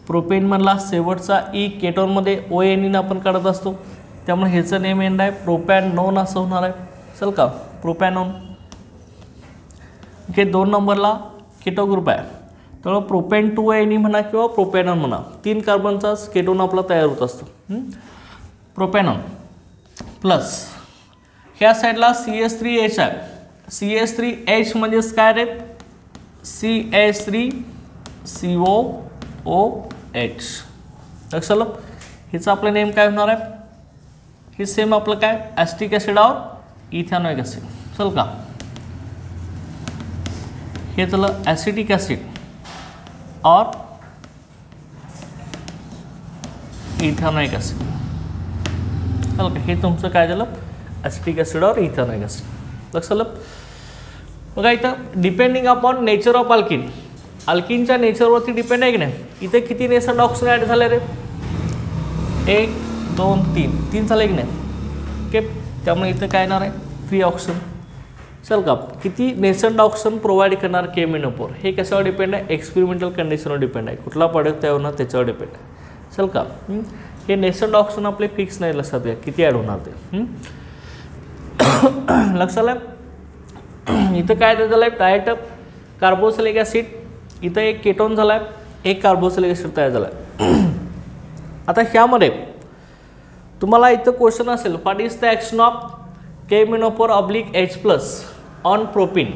Speaker 1: प्रोपेनमधला शेवटचा ई केटोनमध्ये ONE आपण काढत असतो, त्यामुळे ह्याचं नेम एंड आहे प्रोपॅनोन असं होणार आहे. चल का, प्रोपॅनोन. ओके, 2 नंबरला केटो ग्रुप आहे, त्यामुळे प्रोपेन 2NE म्हणा किंवा प्रोपॅनॉन म्हणा, 3 कार्बनचा केटोन आपला तयार होत असतो. प्रोपॅनॉन प्लस ह्या साईडला CH3H आहे. CH3H म्हणजेच काय रे, CH3COOH. लक्षात आलं, हिचं आपलं नेम काय होणार आहे, हे सेम आपलं काय ॲसिटिक ॲसिड और इथेनॉइक ॲसिड. चल का, हे झालं ॲसिटिक ॲसिड और इथेनॉइक ॲसिड. चल का, हे तुमचं काय झालं ॲसिटिक ॲसिड और इथेनॉइक ॲसिड. लक्षात आलं बघा. इथं depending upon nature of alkene, अल्किनच्या नेचरवरती डिपेंड आहे की नाही. इथे किती नेसंट ऑक्सिजन ॲड झाले रे, 1 2 3 3 झाले की नाही. ओके, त्यामुळे इथं काय येणार आहे फ्री ऑक्सिजन. चल का किती नेसंट ऑक्सिजन प्रोव्हाइड करणार केमिनोपोर हे कशावर डिपेंड आहे एक्सपेरिमेंटल कंडिशनवर डिपेंड आहे. कुठला प्रोडक्ट तयार होणार त्याच्यावर डिपेंड आहे. चल का हे नेसंट ऑक्सिजन आपले फिक्स नाही लक्षात घ्या किती ॲड होणार ते. लक्षात आलं. इथं काय झालं आहे डायरेक्ट कार्बोक्सिलिक ॲसिड, इथं एक केटोन झाला आहे, एक कार्बोक्सिलिक ॲसिड तयार झाला आहे. आता ह्यामध्ये तुम्हाला इथं क्वेश्चन असेल what is the action of केमिनोपोर oblique H plus on propene,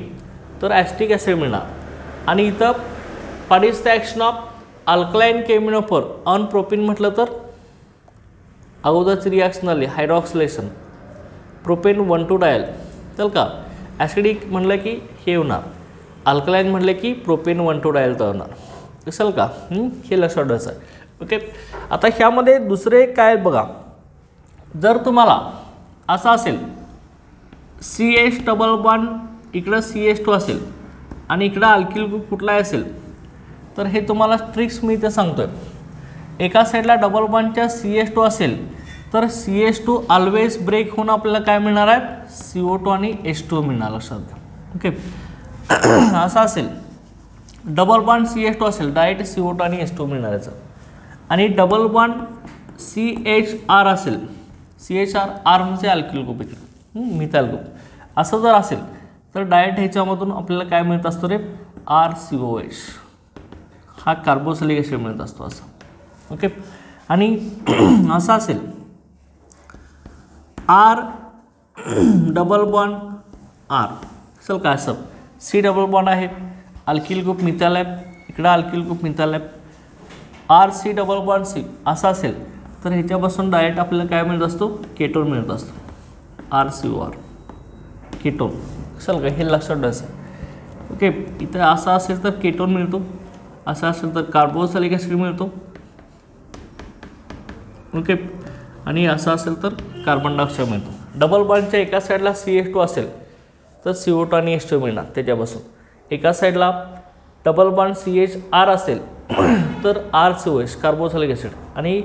Speaker 1: तर ॲस्टिक ॲसिड मिळणार. आणि इथं what is the action of alkaline केमिनोपोर ऑन प्रोपीन म्हटलं तर अगोदरची रिॲक्शन आली हायड्रॉक्सिलेशन प्रोपेन 1,2 डायल. चल का ॲसिडिक म्हटलं की हे होणार, अल्कलाईन म्हटलं की प्रोपेन 1,2 डायल तयार होणार. चल का हे लक्षात ठेवायचं आहे. ओके, आता ह्यामध्ये दुसरे काय बघा, जर तुम्हाला असं असेल CH डबल बॉन्ड इकडं CH2 असेल आणि इकडं अल्किल ग्रुप कुठला असेल तर हे तुम्हाला ट्रिक्स मी इथे सांगतो आहे. एका साईडला डबल बॉन्डच्या CH2 असेल तर CH2 ऑलवेज ब्रेक होऊन आपल्याला काय मिळणार आहे CO2 आणि H2 मिळणार लक्षात घ्या. ओके, असं असेल डबल बॉन्ड CH2 असेल डायरेक्ट CO2 आणि H2 मिळणार याचं. आणि डबल बॉन्ड CHR असेल, CHR आर म्हणजे अल्किल ग्रुप इथे मिथाइल ग्रुप, असं जर असेल तर डायरेक्ट ह्याच्यामधून आपल्याला काय मिळत असतं रे RCOH, हा कार्बोक्सिलिक ॲसिड मिळत असतो असं. ओके, आणि असं असेल R डबल बॉन्ड R, चल काय असं C डबल बॉन्ड आहे, अल्किल ग्रुप मिथाइल आहे, इकडं अल्किल ग्रुप मिथाइल आहे, RC डबल बॉन्ड C असं असेल तर ह्याच्यापासून डायरेक्ट आपल्याला काय मिळत असतो केटोन मिळत असतो RCOR केटोन. चल का हे लक्षात ठेवायचं. ओके, इथं असं असेल तर केटोन मिळतो, असं असेल तर कार्बोक्सिलिक ॲसिड मिळतो. ओके, आणि असं असेल तर कार्बन डायऑक्साईड मिळतो. डबल बॉन्डच्या एका साईडला CH2 असेल तर CO2 आणि H2 मिळणार त्याच्यापासून. एका साईडला डबल बॉन्ड CHR असेल तर RCOH कार्बोक्सिलिक ॲसिड, आणि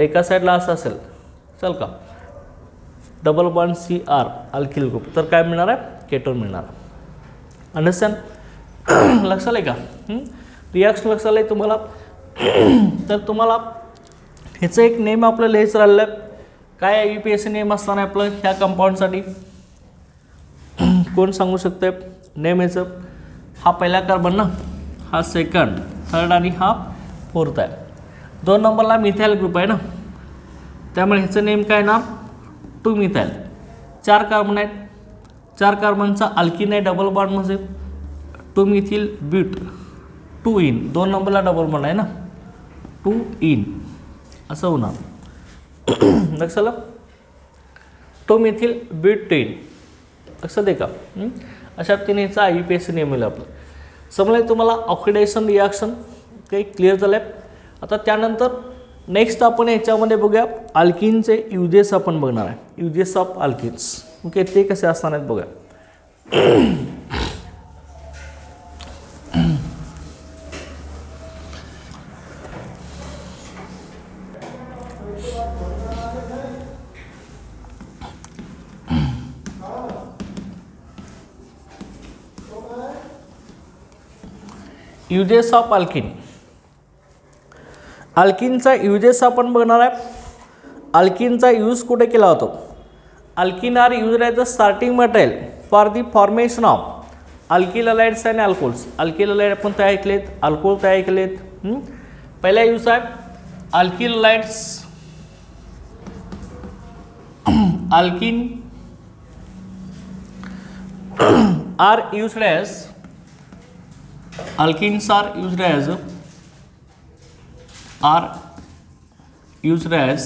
Speaker 1: एका साईडला असं असेल चल का double bond CR alkyl group तर काय मिळणार आहे केटोन मिळणार. अंडरस्टँड, लक्षात आलं का रिॲक्शन लक्षात आलं तुम्हाला. तर तुम्हाला ह्याचं एक नेम आपलं लिहायचं राहिलं आहे. काय UPSC नेम असणार आहे आपलं ह्या कंपाऊंडसाठी कोण सांगू शकतं नेम ह्याचं. हा पहिला कार्बन ना, हा सेकंड, थर्ड आणि हा फोर्थ आहे. 2 नंबरला मिथाइल ग्रुप आहे ना, त्यामुळे ह्याचं नेम काय ना 2 मिथाइल. 4 कार्बन आहेत, 4 कार्बनचा अल्किन आहे डबल बॉन्ड म्हणजे 2 मिथिल ब्यूट 2 इन. 2 नंबरला डबल बॉन्ड आहे ना 2 इन असं होणार. लक्षात आलं 2 मिथिल ब्यूट 2 इन लक्षात आहे का. अशा पद्धतीने ह्याचा UPSC नेम मिळेल आपलं. समजलं तुम्हाला ऑक्सिडेशन रिॲक्शन काही क्लिअर झालं आहे. आता त्यानंतर नेक्स्ट आपण याच्यामध्ये बघूया अल्किनचे युजेस आपण बघणार आहे. Uses of alkynes. ओके, ते कसे असणार आहेत बघूया. Uses of alkene. अल्किनचा युजेस आपण बघणार आहे. अल्किनचा यूज कुठे केला होतो. Alkene are use as the starting material for the formation of alkyl halides and alcohols. Alkyl halide आपण तयार केलेत, अल्कोहोल तयार केलेत. पहिला यूज आहे alkyl halides, alkene are used as alkenes are used as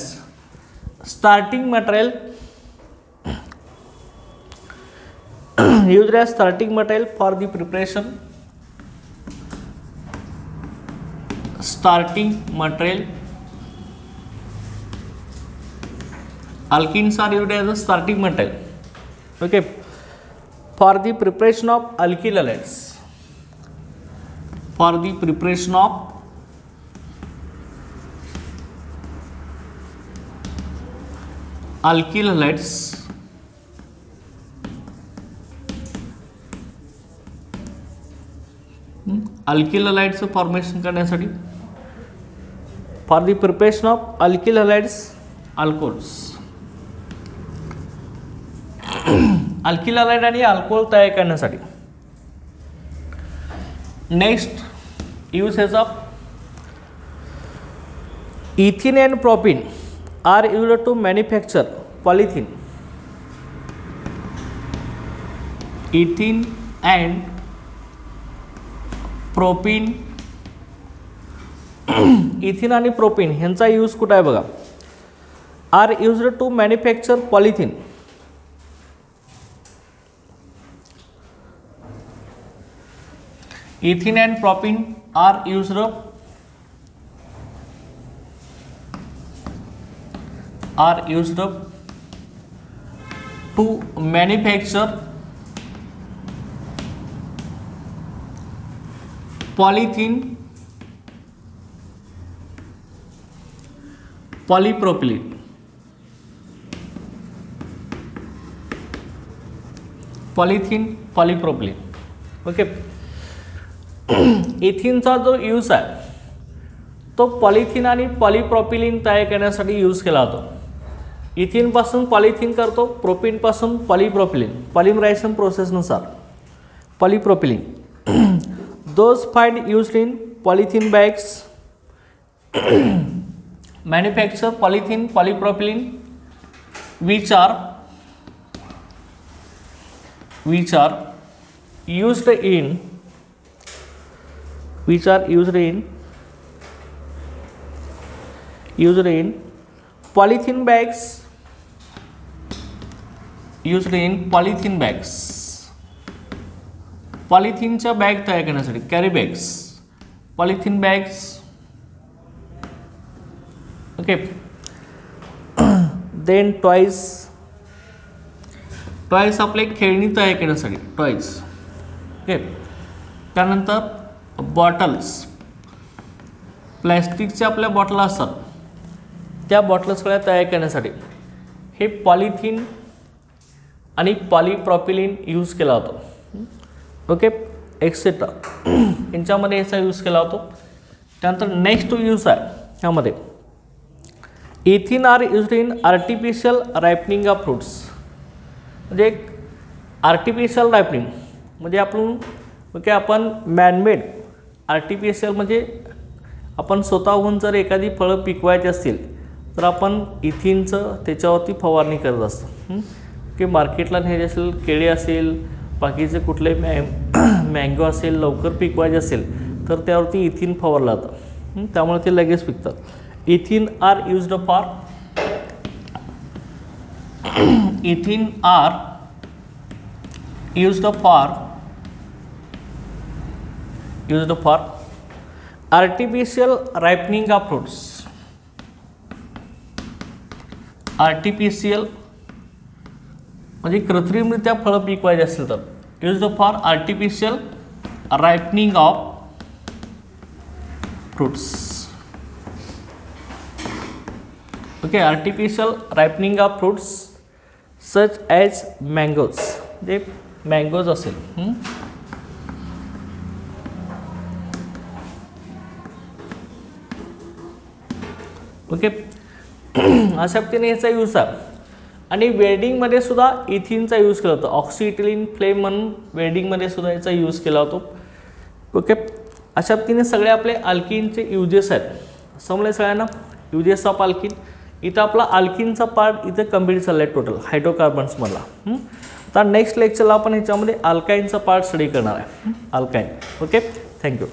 Speaker 1: starting material for the preparation alkenes are used as a starting material, okay, for the preparation of alkyl halides. For the preparation of alkyl halides alkyl हॅलाइड्सचं formation करण्यासाठी for the preparation of alkyl halides alcohols alkyl halide आणि alcohol तयार करण्यासाठी. Next uses of ethene and propene are used to manufacture polythene. Ethene and propene ethene आणि propene ह्यांचा use कुठे आहे बघा. Are used to manufacture polythene. Ethene and propene are used to manufacture polythene, polypropylene. Polythene, polypropylene. Okay. इथिनचा जो use आहे तो polythene आणि पॉलीप्रॉपिलिन तयार करण्यासाठी यूज केला जातो. इथिनपासून पॉलिथिन करतो, प्रोपीनपासून पॉलीप्रॉपिलिन पॉलिमरायझेशन प्रोसेसनुसार polypropylene. Those find used in polythene bags manufacture polythene polypropylene which are used in polythene bags, पॉलिथिनच्या बॅग तयार करण्यासाठी carry bags, polythene bags. Okay. Then toys आपले खेळणी तयार करण्यासाठी टॉयज. ओके. त्यानंतर बॉटल्स, प्लॅस्टिकच्या आपल्या बॉटल असतात त्या बॉटल्स सगळ्या तयार करण्यासाठी हे पॉलिथिन आणि पॉलीप्रॉपिलिन यूज केला जातो. ओके. एक्सेट्रा यांच्यामध्ये याचा यूज केला जातो. त्यानंतर नेक्स्ट यूज आहे ह्यामध्ये ethene are used in artificial ripening of fruits. म्हणजे एक आर्टिफिशियल रायपनिंग म्हणजे आपण मॅनमेड आर्टिफिशियल म्हणजे आपण स्वतःहून जर एखादी फळं पिकवायची असतील तर आपण इथिनचं त्याच्यावरती फवारणी करत असतो. की मार्केटला न्यायचे असेल, केळी असेल, बाकीचे कुठले मँगो असेल, लवकर पिकवायचे असेल तर त्यावरती इथिन फवारलं जातं. त्यामुळे ते लगेच पिकतात. Ethene are used for artificial ripening of fruits. Artificial म्हणजे कृत्रिमरित्या फळं पिकवायचे असेल तर used for artificial ripening of fruits. Okay. Artificial ripening of fruits such as mangoes. जे मँगोज असेल ओके. अशा पद्धतीने याचा यूज आहे. आणि वेल्डिंगमध्ये सुद्धा इथिनचा यूज केला जातो. ऑक्सिइथिलीन फ्लेम म्हणून वेल्डिंगमध्ये सुद्धा याचा यूज केला जातो. ओके. अशा पद्धतीने सगळे आपले अल्किनचे यूजेस आहेत. समजले सगळ्यांना यूजेस ऑफ अल्किन. इथं आपला अल्किनचा पार्ट इथं कंप्लीट झाला आहे टोटल हायड्रोकार्बन्समधला. आता नेक्स्ट लेक्चरला आपण ह्याच्यामध्ये अल्काईनचा पार्ट स्टडी करणार आहे. अल्काईन. ओके. थँक्यू.